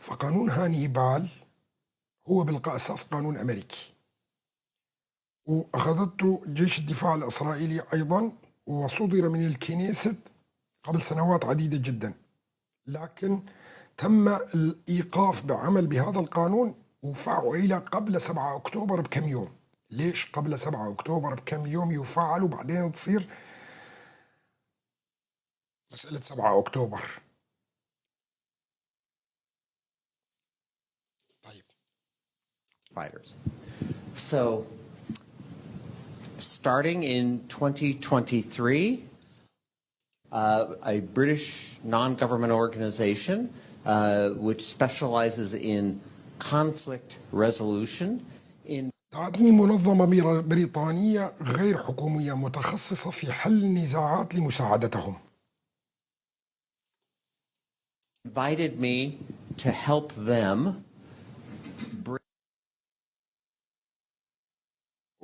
فقانون هانيبال هو بالأساس قانون أمريكي، وأخذته جيش الدفاع الإسرائيلي أيضا، وصدر من الكنيست قبل سنوات عديدة جدا، لكن تم الإيقاف بعمل بهذا القانون وفعل قبل 7 أكتوبر بكم يوم. ليش قبل 7 أكتوبر بكم يوم يفعل وبعدين تصير مسألة 7 أكتوبر؟ طيب. Fighters. So, starting in 2023, a British non-government organization which specializes in conflict resolution in دعتني منظمة بريطانية غير حكومية متخصصة في حل النزاعات لمساعدتهم. invited me to help them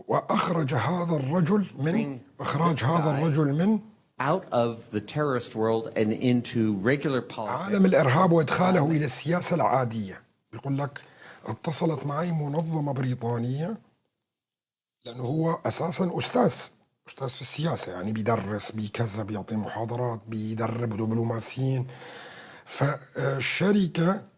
وأخرج هذا الرجل من إخراج هذا الرجل من out of the terrorist world and into regular politics. عالم الإرهاب وإدخاله إلى السياسة العادية. بيقول لك اتصلت معي منظمة بريطانية لأنه هو أساسا أستاذ في السياسة، يعني بيدرس بكذا، بيعطي محاضرات، بيدرب دبلوماسيين. فالشركة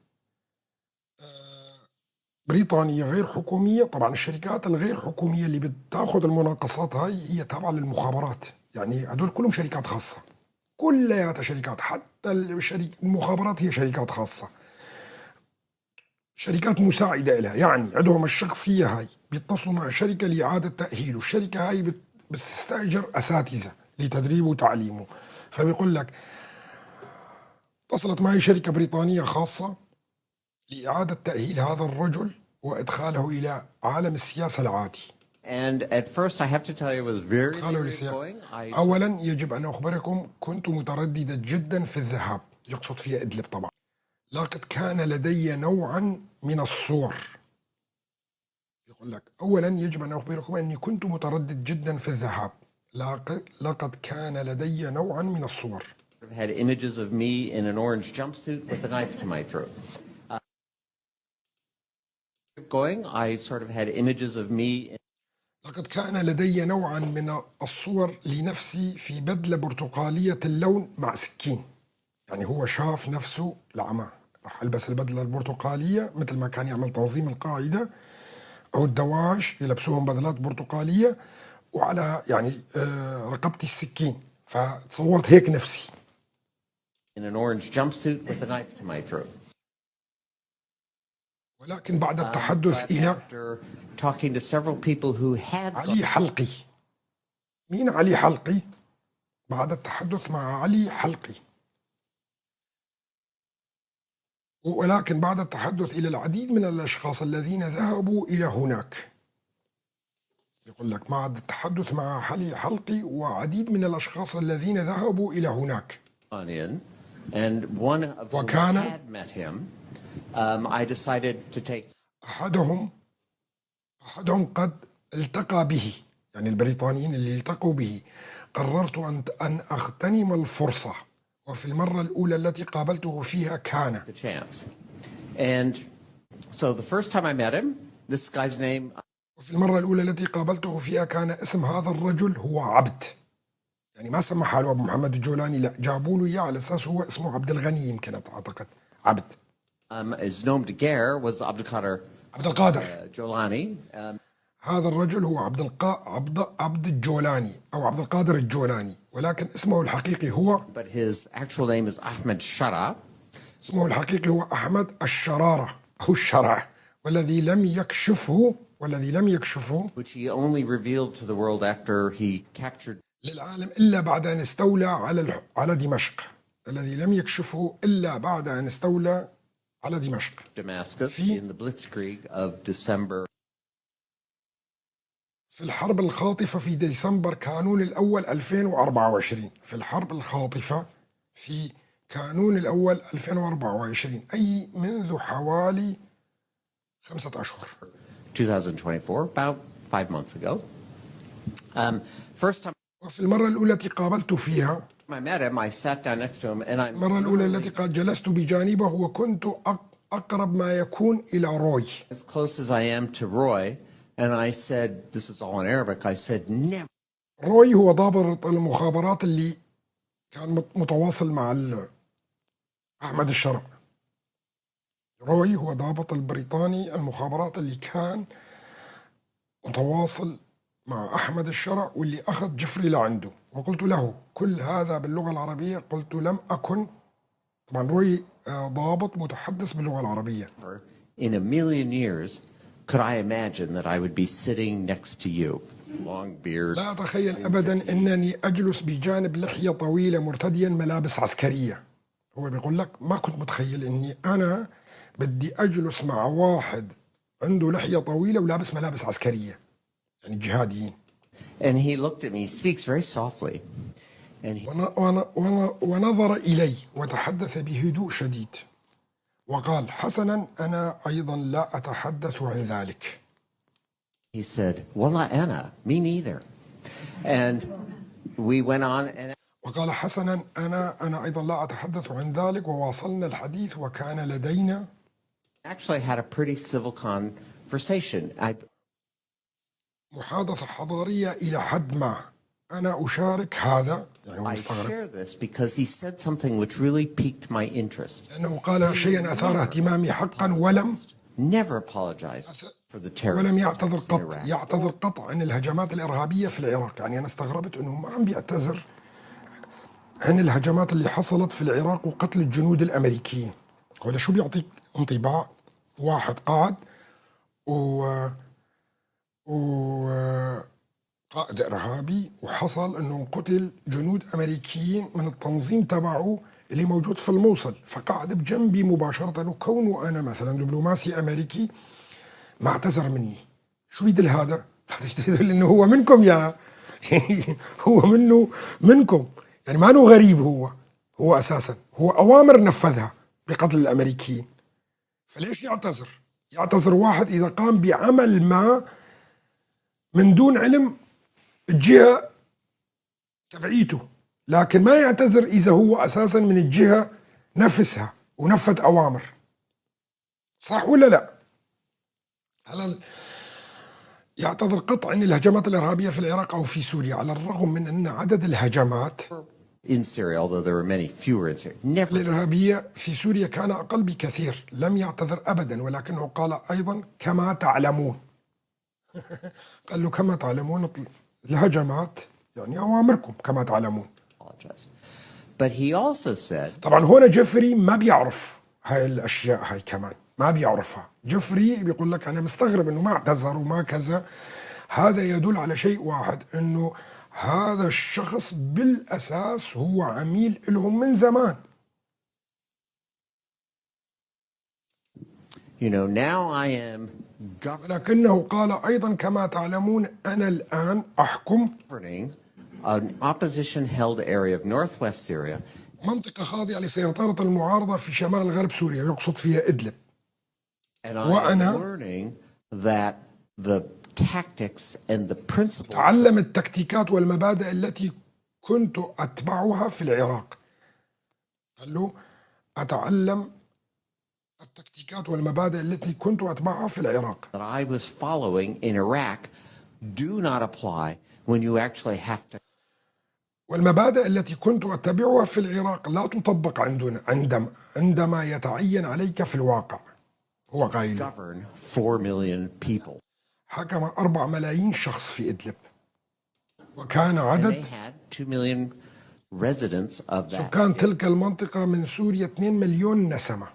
بريطانية غير حكومية. طبعا الشركات الغير حكومية اللي بتاخذ المناقصات هاي هي تابعة للمخابرات، يعني هدول كلهم شركات خاصة، كلها شركات، حتى المخابرات هي شركات خاصة، شركات مساعدة لها. يعني عندهم الشخصية هاي بيتصلوا مع الشركة لإعادة تأهيله، الشركة هاي بتستأجر أساتذة لتدريبه وتعليمه. فبيقول لك اتصلت معي شركة بريطانية خاصة لإعادة تأهيل هذا الرجل وإدخاله إلى عالم السياسة العادي. And at first, I have to tell you, it was very إدخاله leery of للسياسة. going. أولا يجب أن أخبركم كنت مترددا جدا في الذهاب، يقصد فيها إدلب طبعا. لقد كان لدي نوعا من الصور. يقول لك أولا يجب أن أخبركم أني كنت متردد جدا في الذهاب. لقد كان لدي نوعا من الصور. had images of me in an orange jumpsuit with a knife to my throat. I sort of had images of me. لقد كان لدي نوعا من الصور لنفسي في بدلة برتقالية اللون مع سكين. يعني هو شاف نفسه الأعمى، راح ألبس البدلة البرتقالية مثل ما كان يعمل تنظيم القاعدة أو الدواعش يلبسوهم بدلات برتقالية، وعلى يعني رقبتي السكين، فتصورت هيك نفسي. In an orange jumpsuit with a knife to my throat. ولكن بعد التحدث إلى talking to several people who had علي حلقي. مين علي حلقي؟ بعد التحدث مع علي حلقي. ولكن بعد التحدث إلى العديد من الأشخاص الذين ذهبوا إلى هناك. يقول لك بعد التحدث مع علي حلقي وعديد من الأشخاص الذين ذهبوا إلى هناك. And one of whom had met him, I decided to take. أحدهم قد التقى به، يعني البريطانيين اللي التقوا به. قررت أن أغتنم الفرصة، وفي المرة الأولى التي قابلته فيها كان. And so the first time I met him, this guy's name. وفي المرة الأولى التي قابلته فيها كان اسم هذا الرجل هو عبد. يعني ما سمى حاله أبو محمد الجولاني، لا، جابوا له إياه على أساس هو اسمه عبد الغني، يمكن أعتقد عبد. His nom de guerre was عبد القادر جولاني. هذا الرجل هو عبد الجولاني أو عبد القادر الجولاني، ولكن اسمه الحقيقي هو. But his actual name is Ahmed Shara. اسمه الحقيقي هو أحمد الشرارة أو الشرع، والذي لم يكشفه which he only revealed to the world after he captured للعالم إلا بعد أن استولى على دمشق. الذي لم يكشفه إلا بعد أن استولى على دمشق. Damascus in the Blitzkrieg of December. في الحرب الخاطفة في ديسمبر كانون الأول 2024. في الحرب الخاطفة في كانون الأول 2024، أي منذ حوالي 5 أشهر. 2024, about 5 months ago. First time. وفي المرة الأولى التي قابلت فيها، I met him, I sat down next to him, and المرة الأولى التي جلست بجانبه وكنت أقرب ما يكون إلى روي. As close as I am to Roy, and I said, this is all in Arabic, I said never. روي هو ضابط المخابرات اللي كان متواصل مع أحمد الشرع. روي هو ضابط البريطاني المخابرات اللي كان متواصل مع أحمد الشرع واللي أخذ جفري لعنده. وقلت له كل هذا باللغة العربية. قلت لم أكن، طبعا روي ضابط متحدث باللغة العربية. In a million years could I imagine that I would be sitting next to you, long beard. لا أتخيل أبدا أنني أجلس بجانب لحية طويلة مرتديا ملابس عسكرية. هو بيقول لك ما كنت متخيل أني أنا بدي أجلس مع واحد عنده لحية طويلة ولابس ملابس عسكرية، يعني جهاديين. And he looked at me, he speaks very softly. ونظر إلي وتحدث بهدوء شديد وقال حسنا أنا أيضا لا أتحدث عن ذلك. He said, والله أنا, me neither. And we went on and وقال حسنا أنا أيضا لا أتحدث عن ذلك، وواصلنا الحديث وكان لدينا actually had a pretty civil conversation. محادثة حضارية إلى حد ما. أنا أشارك هذا، يعني I share this because he said something which really piqued my interest. لأنه قال شيئا أثار اهتمامي حقا ولم never apologized for the terrorists. ولم يعتذر قط عن الهجمات الإرهابية في العراق. يعني أنا استغربت أنه ما عم بيعتذر عن الهجمات اللي حصلت في العراق وقتل الجنود الأمريكيين. هذا شو بيعطيك انطباع؟ واحد قاعد قائد إرهابي، وحصل أنه قتل جنود أمريكيين من التنظيم تبعه اللي موجود في الموصل، فقعد بجنبي مباشرة، وكونه أنا مثلا دبلوماسي أمريكي ما اعتذر مني. شو يدل هذا؟ هذا يدل أنه هو منكم يا هو منكم، يعني ما أنه غريب، هو أساسا هو أوامر نفذها بقتل الأمريكيين. فليش يعتذر؟ يعتذر واحد إذا قام بعمل ما من دون علم الجهة تبعيته، لكن ما يعتذر إذا هو أساسا من الجهة نفسها ونفذ أوامر. صح ولا لا؟ هلا يعتذر قطعا الهجمات الإرهابية في العراق أو في سوريا، على الرغم من أن عدد الهجمات in Syria, although there were many fewer in Syria. Never الإرهابية في سوريا كان أقل بكثير. لم يعتذر أبدا، ولكنه قال أيضا كما تعلمون قال له كما تعلمون الهجمات يعني أوامركم كما تعلمون. apologize. But he also said طبعا هنا جيفري ما بيعرف هاي الأشياء، هاي كمان ما بيعرفها. جيفري بيقول لك أنا مستغرب أنه ما اعتذر وما كذا. هذا يدل على شيء واحد، أنه هذا الشخص بالأساس هو عميل لهم من زمان. now I am ولكنه قال أيضا كما تعلمون أنا الآن أحكم governing an opposition-held area of northwest Syria. منطقة خاضعة لسيطرة المعارضة في شمال غرب سوريا، يقصد فيها إدلب. And I am learning that the tactics and the principles تعلم التكتيكات والمبادئ التي كنت أتبعها في العراق. قال له أتعلم التكتيكات والمبادئ التي كنت أتبعها في العراق. that I was following in Iraq do not apply when you actually have to والمبادئ التي كنت أتبعها في العراق لا تطبق عندما يتعين عليك في الواقع. هو قايل govern 4 million people. حكم 4 ملايين شخص في إدلب، وكان And they عدد had 2 million residents of that. سكان تلك المنطقة من سوريا 2 مليون نسمة.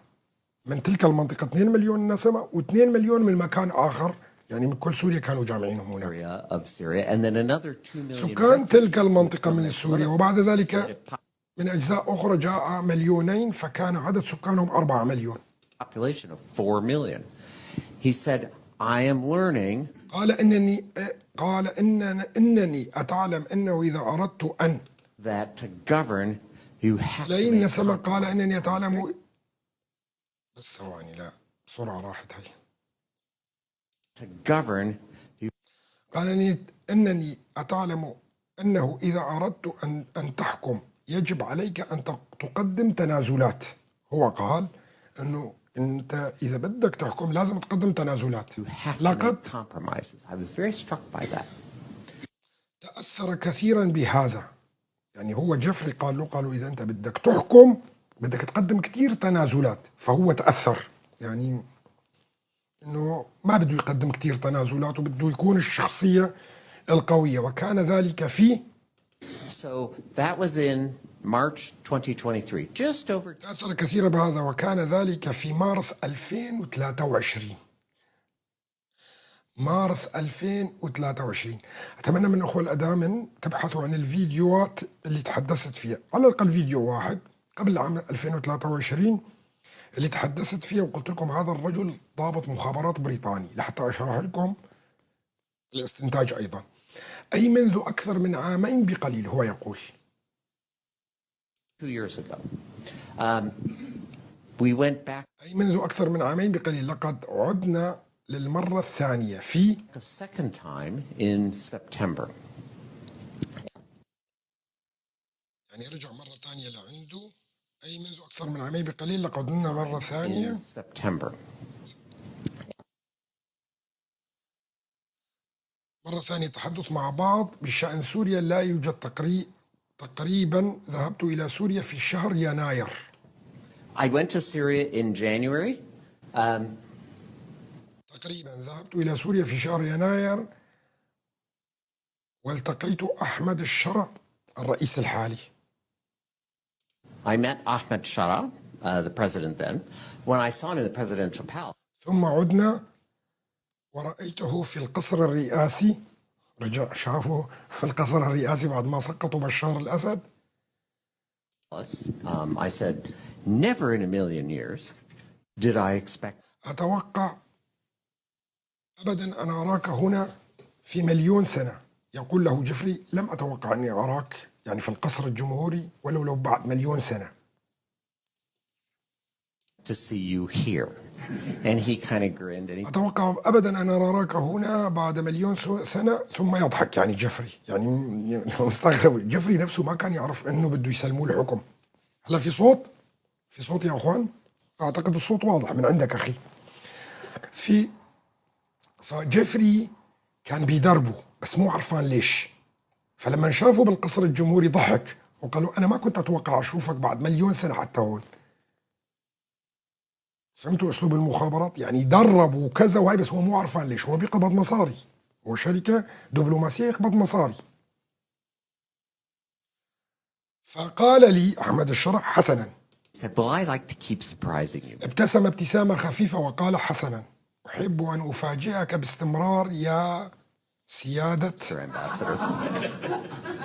من تلك المنطقة 2 مليون نسمة، و2 مليون من مكان آخر، يعني من كل سوريا كانوا جامعينهم هنا. area of Syria, and then another 2 million سكان تلك refugees المنطقة from من that سوريا، other وبعد ذلك legislative من أجزاء أخرى جاء 2 مليون، فكان عدد سكانهم 4 مليون. population of 4 million. He said, I am learning قال إنني أتعلم أنه إذا أردت أن that to govern you have to ملايين make نسمة. قال compromises. إنني أتعلم، بس ثواني، لا بسرعة راحت هي. To govern you قال إنني أتعلم أنه إذا أردت أن تحكم يجب عليك أن تقدم تنازلات. هو قال أنه أنت إذا بدك تحكم لازم تقدم تنازلات. have to لقد make compromises. I was very struck by that. تأثر كثيرا بهذا. يعني هو جيفري قالوا إذا أنت بدك تحكم بدك تقدم كثير تنازلات، فهو تأثر، يعني أنه ما بده يقدم كثير تنازلات وبده يكون الشخصية القوية، وكان ذلك في So that was in March 2023, just over تأثر كثيرا بهذا، وكان ذلك في مارس 2023. مارس 2023. أتمنى من أخوة الأدامن تبحثوا عن الفيديوهات اللي تحدثت فيها، على الأقل فيديو واحد قبل عام 2023 اللي تحدثت فيها وقلت لكم هذا الرجل ضابط مخابرات بريطاني، لحتى أشرح لكم الاستنتاج أيضا. أي منذ أكثر من عامين بقليل، هو يقول 2 years ago. We went back أي منذ أكثر من عامين بقليل، لقد عدنا للمرة الثانية في a second time in September. يعني رجع مرة ثانية لعنده. أي منذ أكثر من عامين بقليل لقد عدنا مرة ثانية In September. مرة ثانية تحدث مع بعض بشأن سوريا. لا يوجد تقريبا ذهبت إلى سوريا في شهر يناير. I went to Syria in January. تقريبا ذهبت إلى سوريا في شهر يناير، والتقيت أحمد الشرع الرئيس الحالي. I met Ahmed Shara, the president then, when I saw him in the presidential palace. ثم عدنا ورأيته في القصر الرئاسي رجع شافه في القصر الرئاسي بعد ما سقطوا بشار الأسد. I said, never in a million years did I expect. أتوقع أبدا أن أراك هنا في مليون سنة. يقول له جيفري: لم أتوقع أني أراك يعني في القصر الجمهوري ولو لو بعد مليون سنة. To see you here. And he kind of grinned and he أتوقع أبدا أن أراك هنا بعد مليون سنة. ثم يضحك يعني جيفري، يعني مستغرب. جيفري نفسه ما كان يعرف أنه بده يسلموه الحكم. هلا في صوت؟ في صوت يا أخوان؟ أعتقد الصوت واضح من عندك أخي. فجيفري كان بيدربه بس مو عرفان ليش. فلما شافه بالقصر الجمهوري ضحك وقالوا: أنا ما كنت أتوقع أشوفك بعد مليون سنة حتى هون. فهمتوا أسلوب المخابرات؟ يعني درب وكذا وهي، بس هو مو عرفان ليش. هو بيقبض مصاري، هو شركة دبلوماسية يقبض مصاري. فقال لي أحمد الشرع: حسنا. said, well, I like to keep surprising you. ابتسم ابتسامة خفيفة وقال: حسنا، أحب أن أفاجئك باستمرار يا سيادة Mr. Ambassador.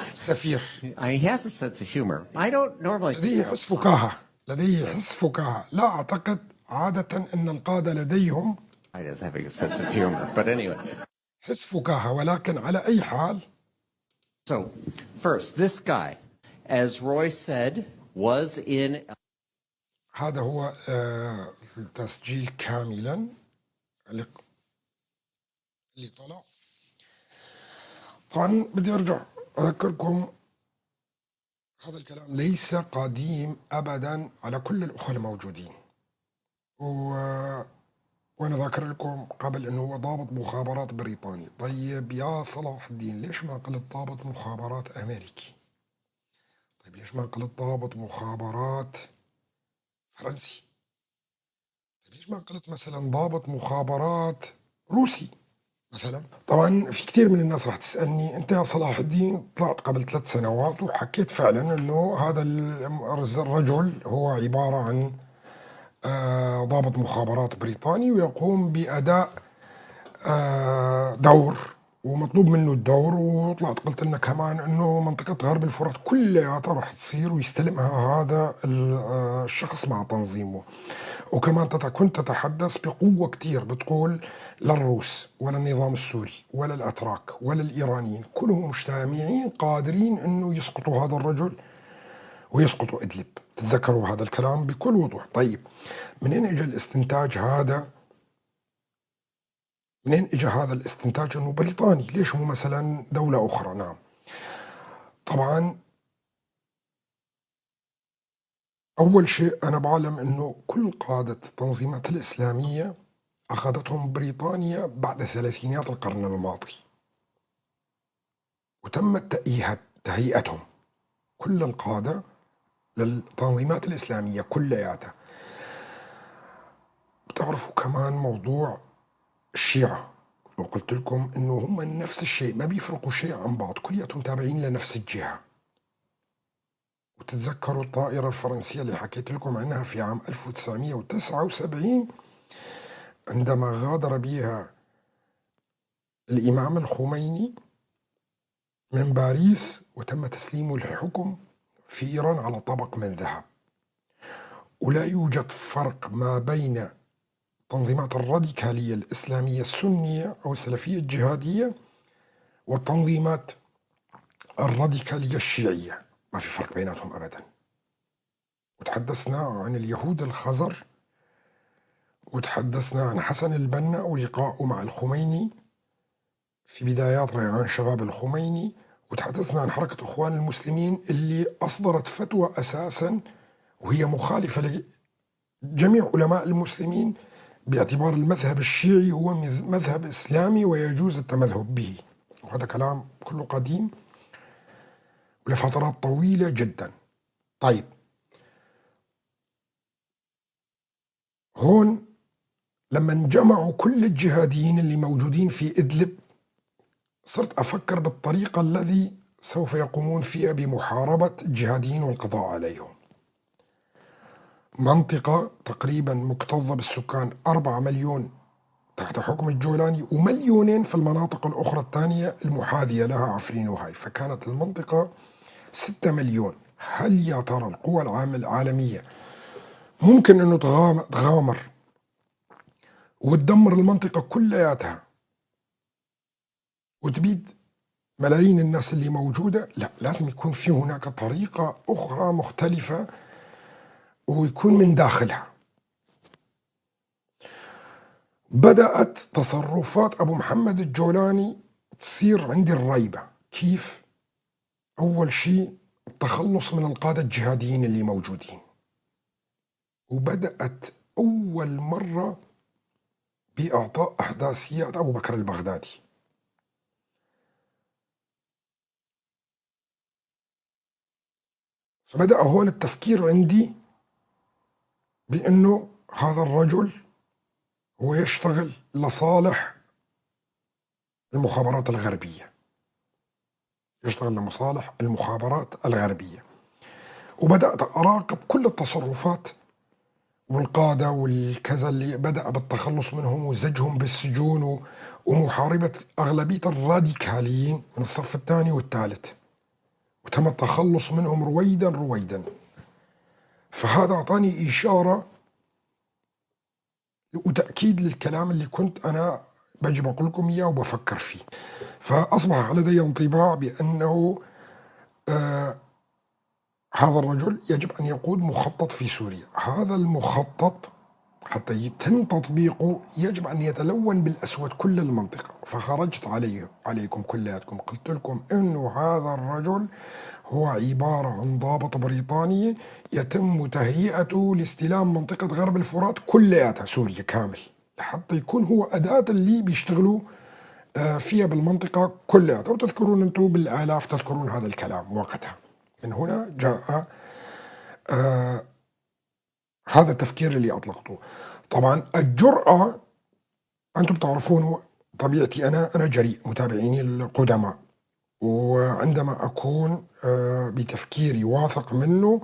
السفير. He has a sense of humor. I don't normally. لديه حس فكاهة، لديه حس فكاهة. لا أعتقد عادة أن القادة لديهم As having a sense of humor. But anyway. حس فكاهة، ولكن على أي حال. So, first, this guy, as Roy said, was in. هذا هو التسجيل كاملا اللي طلع. طبعا بدي أرجع أذكركم هذا الكلام ليس قديم أبدا على كل الأخوة الموجودين. وأنا ذاكر لكم قبل أنه هو ضابط مخابرات بريطاني. طيب يا صلاح الدين، ليش ما قلت ضابط مخابرات أمريكي؟ طيب ليش ما قلت ضابط مخابرات فرنسي؟ طيب ليش ما قلت مثلا ضابط مخابرات روسي مثلا؟ طبعا في كثير من الناس راح تسألني: أنت يا صلاح الدين طلعت قبل 3 سنوات وحكيت فعلا أنه هذا الرجل هو عبارة عن ضابط مخابرات بريطاني ويقوم بأداء دور ومطلوب منه الدور. وطلعت قلت لنا كمان انه منطقة غرب الفرات كلها راح تصير ويستلمها هذا الشخص مع تنظيمه. وكمان كنت تتحدث بقوة كتير بتقول للروس ولا النظام السوري ولا الأتراك ولا الإيرانيين كلهم مجتمعين قادرين انه يسقطوا هذا الرجل ويسقطوا إدلب. تتذكروا هذا الكلام بكل وضوح. طيب منين اجى الاستنتاج هذا؟ منين اجى هذا الاستنتاج انه بريطاني؟ ليش مو مثلا دولة اخرى؟ نعم طبعا اول شيء انا بعلم انه كل قادة التنظيمات الاسلامية اخذتهم بريطانيا بعد ثلاثينيات القرن الماضي، وتمت تهيئتهم كل القادة للتنظيمات الاسلامية كلياتها. بتعرفوا كمان موضوع الشيعة، وقلت لكم انه هم نفس الشيء، ما بيفرقوا شيء عن بعض، كلياتهم تابعين لنفس الجهة. وتتذكروا الطائرة الفرنسية اللي حكيت لكم عنها في عام 1979 عندما غادر بها الإمام الخميني من باريس وتم تسليمه الحكم في إيران على طبق من ذهب. ولا يوجد فرق ما بين التنظيمات الراديكالية الإسلامية السنية أو السلفية الجهادية والتنظيمات الراديكالية الشيعية، ما في فرق بيناتهم أبدا. وتحدثنا عن اليهود الخزر، وتحدثنا عن حسن البنا ولقائه مع الخميني في بدايات ريعان شباب الخميني، وتحدثنا عن حركة إخوان المسلمين اللي أصدرت فتوى أساسا وهي مخالفة لجميع علماء المسلمين باعتبار المذهب الشيعي هو مذهب إسلامي ويجوز التمذهب به. وهذا كلام كله قديم ولفترات طويلة جدا. طيب هون لما انجمعوا كل الجهاديين اللي موجودين في إدلب صرت أفكر بالطريقة الذي سوف يقومون فيها بمحاربة الجهاديين والقضاء عليهم. منطقة تقريبا مكتظة بالسكان 4 مليون تحت حكم الجولاني، و2,000,000 في المناطق الأخرى الثانية المحاذية لها عفرين وهاي، فكانت المنطقة 6,000,000. هل يا ترى القوى العالمية ممكن أنه تغامر وتدمر المنطقة كلياتها وتبيد ملايين الناس اللي موجودة؟ لا، لازم يكون في هناك طريقة أخرى مختلفة ويكون من داخلها. بدأت تصرفات أبو محمد الجولاني تصير عندي الريبة. كيف؟ أول شيء التخلص من القادة الجهاديين اللي موجودين، وبدأت أول مرة بإعطاء أحداثيات أبو بكر البغدادي. فبدأ هون التفكير عندي بأنه هذا الرجل هو يشتغل لصالح المخابرات الغربية، يشتغل لمصالح المخابرات الغربية. وبدأت أراقب كل التصرفات والقادة والكذا اللي بدأ بالتخلص منهم وزجهم بالسجون ومحاربة أغلبية الراديكاليين من الصف الثاني والثالث، وتم التخلص منهم رويدا رويدا. فهذا أعطاني إشارة وتأكيد للكلام اللي كنت أنا بجي بقول لكم إياه وبفكر فيه. فأصبح لدي انطباع بأنه هذا الرجل يجب أن يقود مخطط في سوريا. هذا المخطط حتى يتم تطبيقه يجب أن يتلون بالأسود كل المنطقة. فخرجت عليكم كلياتكم قلت لكم أنه هذا الرجل هو عبارة عن ضابط بريطاني يتم تهيئته لاستلام منطقة غرب الفرات كلياتها، سوريا كامل، حتى يكون هو أداة اللي بيشتغلوا فيها بالمنطقة كلياتها. وتذكرون أنتم بالآلاف تذكرون هذا الكلام وقتها. من هنا جاء هذا التفكير اللي أطلقته. طبعا الجرأة، أنتم تعرفون طبيعتي، أنا جريء، متابعيني القدماء، وعندما أكون بتفكيري واثق منه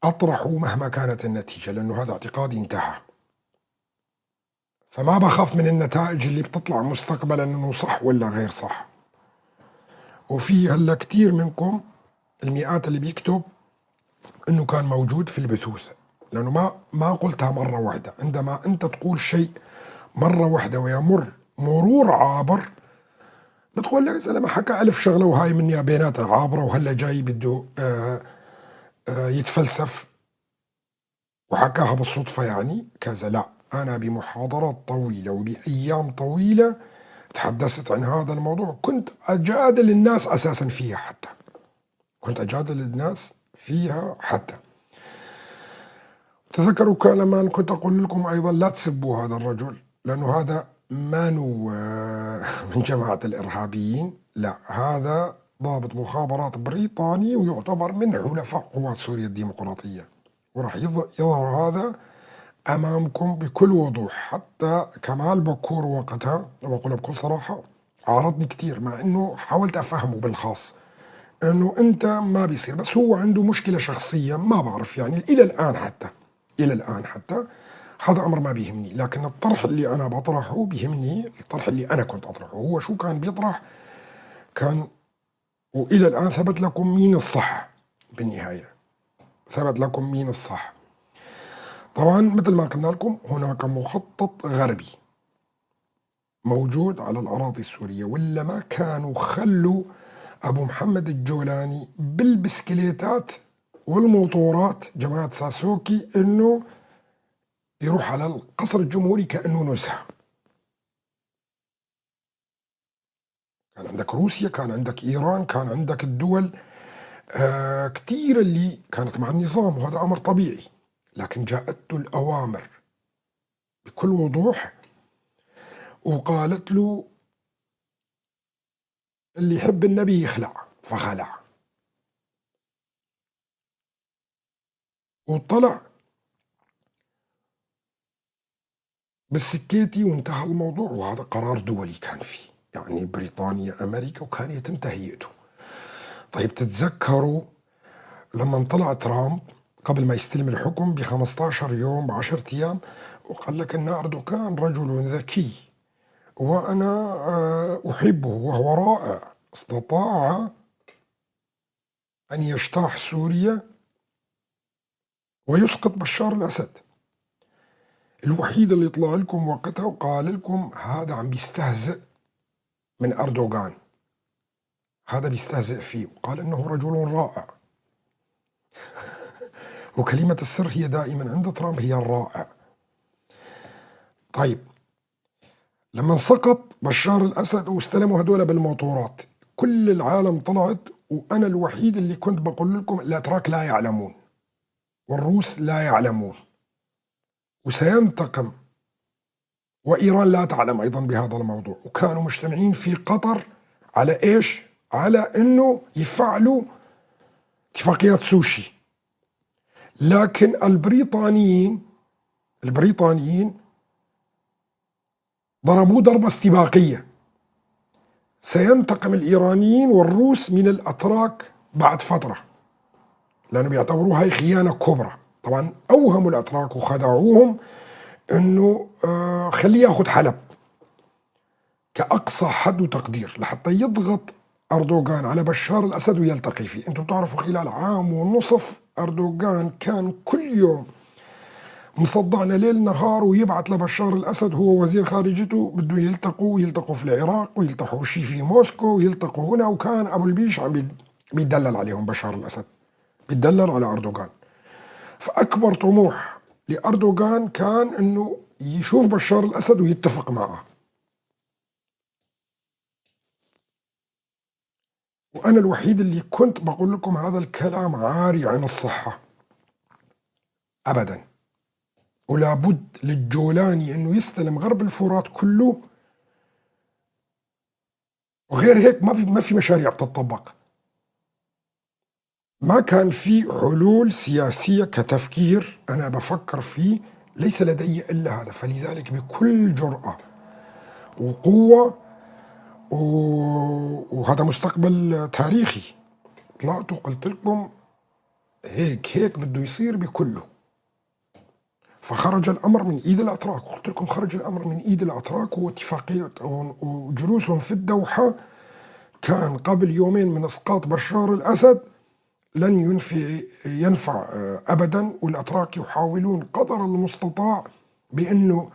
أطرحه مهما كانت النتيجة، لأنه هذا اعتقادي انتهى. فما بخاف من النتائج اللي بتطلع مستقبلا أنه صح ولا غير صح. وفي هلا كتير منكم المئات اللي بيكتب أنه كان موجود في البثوث، لأنه ما قلتها مرة واحدة. عندما أنت تقول شيء مرة واحدة ويمر مرور عابر، بتقول لك زلمة حكى 1000 شغلة وهاي منها بيناتها عابرة، وهلا جاي بده يتفلسف وحكاها بالصدفة يعني كذا. لا، أنا بمحاضرات طويلة وبأيام طويلة تحدثت عن هذا الموضوع. كنت أجادل الناس أساسا فيها، حتى كنت أجادل الناس فيها حتى. تذكروا لما كنت أقول لكم أيضا لا تسبوا هذا الرجل، لأنه هذا ما من جماعة الإرهابيين، لا، هذا ضابط مخابرات بريطاني ويعتبر من حلفاء قوات سوريا الديمقراطية، وراح يظهر هذا أمامكم بكل وضوح. حتى كمال بكور وقتها، وأقول بكل صراحة، عارضني كتير، مع أنه حاولت أفهمه بالخاص أنه أنت ما بيصير، بس هو عنده مشكلة شخصية ما بعرف يعني إلى الآن حتى هذا أمر ما بيهمني. لكن الطرح اللي أنا بطرحه بيهمني، الطرح اللي أنا كنت أطرحه. هو شو كان بيطرح؟ كان، وإلى الآن ثبت لكم مين الصح بالنهاية، ثبت لكم مين الصح. طبعا مثل ما قلنا لكم هناك مخطط غربي موجود على الأراضي السورية، ولا ما كانوا خلوا أبو محمد الجولاني بالبسكليتات والموتورات جماعة ساسوكي إنه يروح على القصر الجمهوري كأنه نزهة. كان عندك روسيا، كان عندك إيران، كان عندك الدول كتير اللي كانت مع النظام، وهذا أمر طبيعي. لكن جاءته الأوامر بكل وضوح وقالت له اللي يحب النبي يخلع، فخلع وطلع بالسكيتي وانتهى الموضوع. وهذا قرار دولي كان فيه، يعني بريطانيا أمريكا، وكان يتم تهيئته. طيب تتذكروا لما طلع ترامب قبل ما يستلم الحكم ب15 يوم ب10 أيام، وقال لك أن أردوغان رجل ذكي وأنا أحبه وهو رائع، استطاع أن يجتاح سوريا ويسقط بشار الأسد. الوحيد اللي طلع لكم وقتها وقال لكم هذا عم بيستهزئ من أردوغان، هذا بيستهزئ فيه، وقال إنه رجل رائع. وكلمة السر هي دائما عند ترامب هي الرائع. طيب لما سقط بشار الأسد واستلموا هدول بالموتورات، كل العالم طلعت، وأنا الوحيد اللي كنت بقول لكم الأتراك لا يعلمون والروس لا يعلمون وسينتقم، وإيران لا تعلم أيضا بهذا الموضوع، وكانوا مجتمعين في قطر على إيش؟ على أنه يفعلوا اتفاقيات سوشي. لكن البريطانيين ضربوا ضربة استباقية، سينتقم الإيرانيين والروس من الأتراك بعد فترة، لأنه بيعتبروها هي خيانة كبرى. طبعا أوهموا الأتراك وخدعوهم أنه خليه يأخذ حلب كأقصى حد وتقدير لحتى يضغط أردوغان على بشار الأسد ويلتقي فيه. أنتم بتعرفوا خلال عام ونصف أردوغان كان كل يوم مصدعنا ليل نهار ويبعث لبشار الأسد هو وزير خارجيته بده يلتقوا في العراق، ويلتقوا شيء في موسكو، ويلتقوا هنا. وكان أبو البيش عم بيدلل عليهم بشار الأسد، بيدلل على أردوغان. فأكبر طموح لأردوغان كان أنه يشوف بشار الأسد ويتفق معه. وأنا الوحيد اللي كنت بقول لكم هذا الكلام عاري عن الصحة أبدا، ولا بد للجولاني أنه يستلم غرب الفرات كله، وغير هيك ما في مشاريع بتطبق. ما كان في حلول سياسية كتفكير أنا بفكر فيه، ليس لدي إلا هذا. فلذلك بكل جرأة وقوة وهذا مستقبل تاريخي طلعت وقلت لكم هيك بده يصير بكله. فخرج الأمر من إيد الأتراك، قلت لكم خرج الأمر من إيد الأتراك، واتفاقية وجلوسهم في الدوحة كان قبل يومين من إسقاط بشار الأسد لن ينفع أبدا. والأتراك يحاولون قدر المستطاع بأنه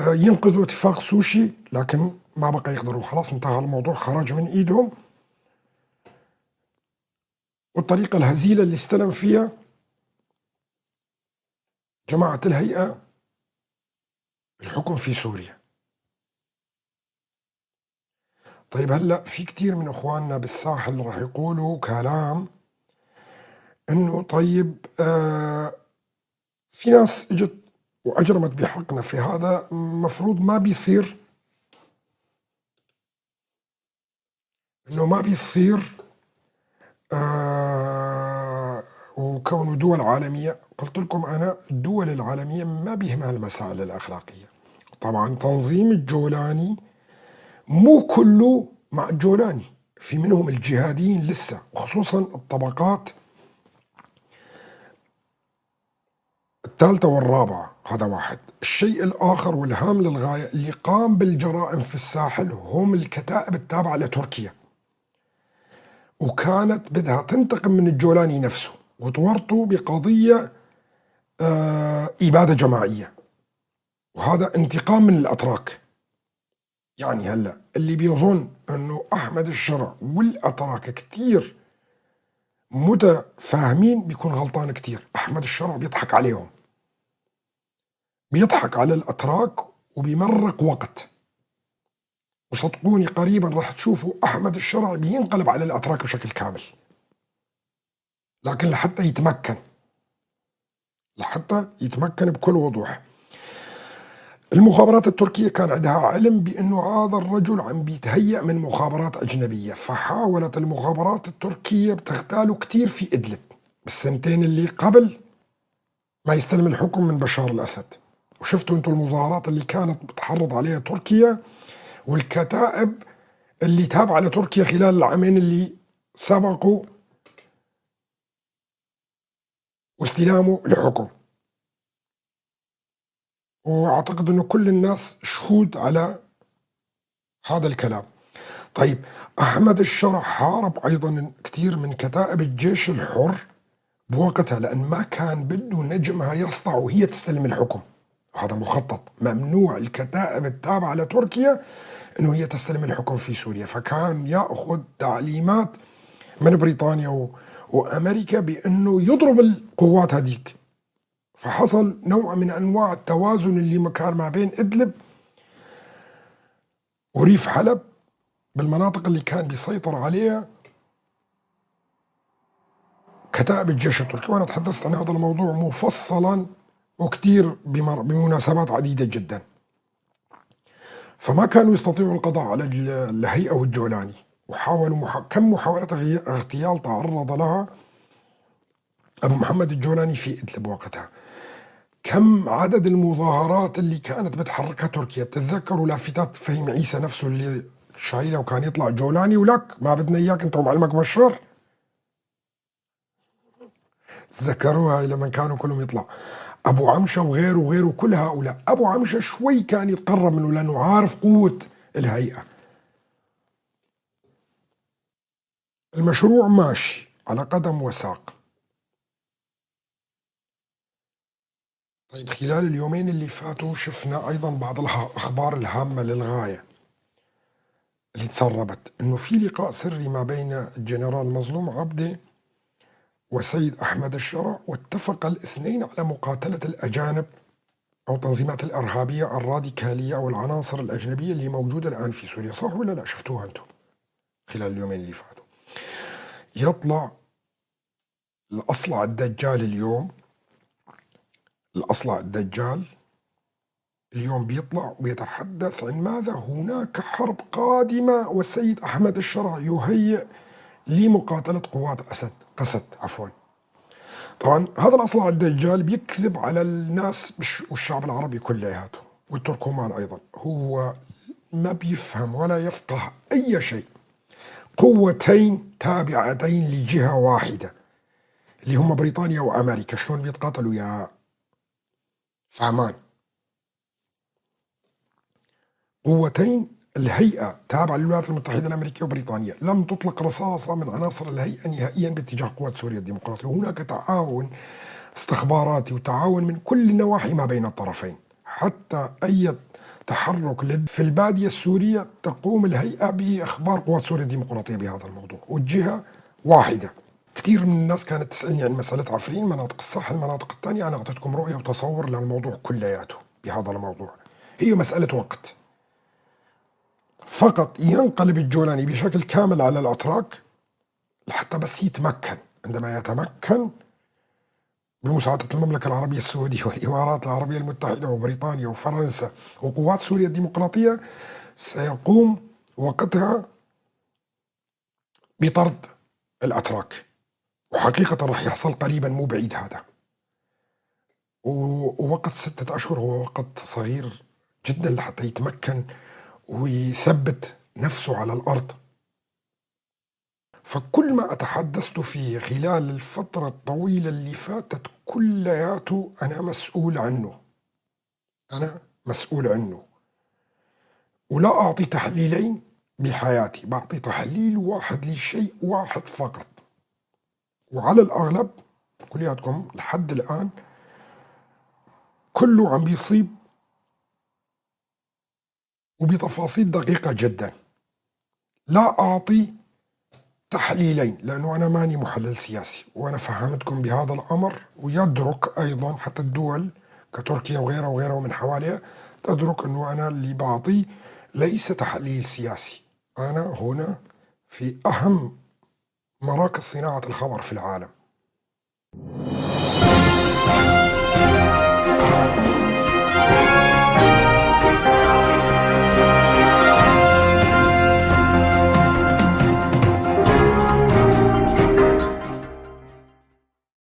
ينقذوا اتفاق سوشي، لكن ما بقى يقدروا، خلاص انتهى الموضوع، خرج من إيدهم. والطريقة الهزيلة اللي استلم فيها جماعة الهيئة الحكم في سوريا. طيب هلأ في كتير من إخواننا بالساحل راح يقولوا كلام إنه طيب في ناس اجت وأجرمت بحقنا في هذا، مفروض ما بيصير، إنه ما بيصير وكونه دول عالمية. قلت لكم أنا الدول العالمية ما بيهمها المسائل الأخلاقية. طبعا تنظيم الجولاني مو كله مع الجولاني، في منهم الجهاديين لسه، وخصوصا الطبقات الثالثة والرابعة. هذا واحد. الشيء الآخر والهام للغاية اللي قام بالجرائم في الساحل هم الكتائب التابعة لتركيا، وكانت بدها تنتقم من الجولاني نفسه، وتورطوا بقضية إبادة جماعية، وهذا انتقام من الأتراك. يعني هلأ اللي بيظن أنه أحمد الشرع والأتراك كتير متفاهمين بيكون غلطان كتير. أحمد الشرع بيضحك عليهم، بيضحك على الأتراك وبيمرق وقت. وصدقوني قريبا راح تشوفوا أحمد الشرع بينقلب على الأتراك بشكل كامل، لكن لحتى يتمكن بكل وضوح. المخابرات التركية كان عندها علم بأنه هذا الرجل عم بيتهيأ من مخابرات أجنبية، فحاولت المخابرات التركية بتغتاله كتير في إدلب بالسنتين اللي قبل ما يستلم الحكم من بشار الأسد. وشفتوا انتم المظاهرات اللي كانت بتحرض عليها تركيا، والكتائب اللي تابعة لتركيا خلال العامين اللي سبقوا واستلامه الحكم. وأعتقد أنه كل الناس شهود على هذا الكلام. طيب، أحمد الشرع حارب أيضا كثير من كتائب الجيش الحر بوقتها، لأن ما كان بده نجمها يسطع وهي تستلم الحكم. هذا مخطط، ممنوع الكتائب التابعة لتركيا أنه هي تستلم الحكم في سوريا. فكان يأخذ تعليمات من بريطانيا وأمريكا بأنه يضرب القوات هذيك. فحصل نوع من أنواع التوازن اللي كان ما بين إدلب وريف حلب بالمناطق اللي كان بيسيطر عليها كتائب الجيش التركي. وأنا تحدثت عن هذا الموضوع مفصلا وكثير بمناسبات عديدة جدا. فما كانوا يستطيعوا القضاء على الهيئة والجولاني، وحاولوا كم محاولة اغتيال تعرض لها أبو محمد الجولاني في إدلب وقتها. كم عدد المظاهرات اللي كانت بتحركها تركيا. بتتذكروا لافتات فهيم عيسى نفسه اللي شايله وكان يطلع جولاني ولك ما بدنا إياك أنت ومعلمك بشار؟ تذكروها لما كانوا كلهم يطلع أبو عمشة وغيره وغيره. كل هؤلاء أبو عمشة شوي كان يتقرب منه لأنه عارف قوة الهيئة. المشروع ماشي على قدم وساق. طيب، خلال اليومين اللي فاتوا شفنا أيضا بعض الأخبار الهامة للغاية اللي تسربت، أنه في لقاء سري ما بين الجنرال مظلوم عبده وسيد أحمد الشرع، واتفق الاثنين على مقاتلة الأجانب أو التنظيمات الإرهابية الراديكالية أو العناصر الأجنبية اللي موجودة الآن في سوريا. صح ولا لا؟ شفتوها أنتم خلال اليومين اللي فاتوا. يطلع الأصلع الدجال اليوم، الأصلع الدجال اليوم بيطلع وبيتحدث عن ماذا؟ هناك حرب قادمة والسيد أحمد الشرع يهيئ لمقاتلة قوات قسد. طبعا هذا الأصلع الدجال بيكذب على الناس والشعب العربي كلياته والتركمان أيضا. هو ما بيفهم ولا يفقه أي شيء. قوتين تابعتين لجهة واحدة اللي هم بريطانيا وأمريكا شلون بيتقاتلوا يا فهمان؟ قوتين، الهيئة تابعة للولايات المتحدة الأمريكية وبريطانيا لم تطلق رصاصة من عناصر الهيئة نهائيا باتجاه قوات سوريا الديمقراطية. هناك تعاون استخباراتي وتعاون من كل النواحي ما بين الطرفين. حتى أي تحرك في البادية السورية تقوم الهيئة بإخبار قوات سوريا الديمقراطية بهذا الموضوع، والجهة واحدة. كثير من الناس كانت تسألني عن مسألة عفرين، مناطق الصح، المناطق الثانية. أنا أعطيتكم رؤية وتصور للموضوع كلياته بهذا الموضوع. هي مسألة وقت فقط ينقلب الجولاني بشكل كامل على الأتراك لحتى بس يتمكن. عندما يتمكن بمساعدة المملكة العربية السعودية والإمارات العربية المتحدة وبريطانيا وفرنسا وقوات سوريا الديمقراطية، سيقوم وقتها بطرد الأتراك. وحقيقة رح يحصل قريبا، مو بعيد هذا. ووقت 6 أشهر هو وقت صغير جدا لحتى يتمكن ويثبت نفسه على الأرض. فكل ما أتحدثت فيه خلال الفترة الطويلة اللي فاتت كلياته أنا مسؤول عنه. أنا مسؤول عنه، ولا أعطي تحليلين بحياتي، بعطي تحليل واحد لشيء واحد فقط. وعلى الأغلب كلياتكم لحد الآن كله عم بيصيب وبتفاصيل دقيقة جدا. لا أعطي تحليلين لأنه أنا ماني محلل سياسي، وأنا فهمتكم بهذا الأمر. ويدرك أيضا حتى الدول كتركيا وغيرها وغيرها ومن حواليها تدرك أنه أنا اللي بعطيه ليس تحليل سياسي. أنا هنا في أهم مراكز صناعة الخبر في العالم.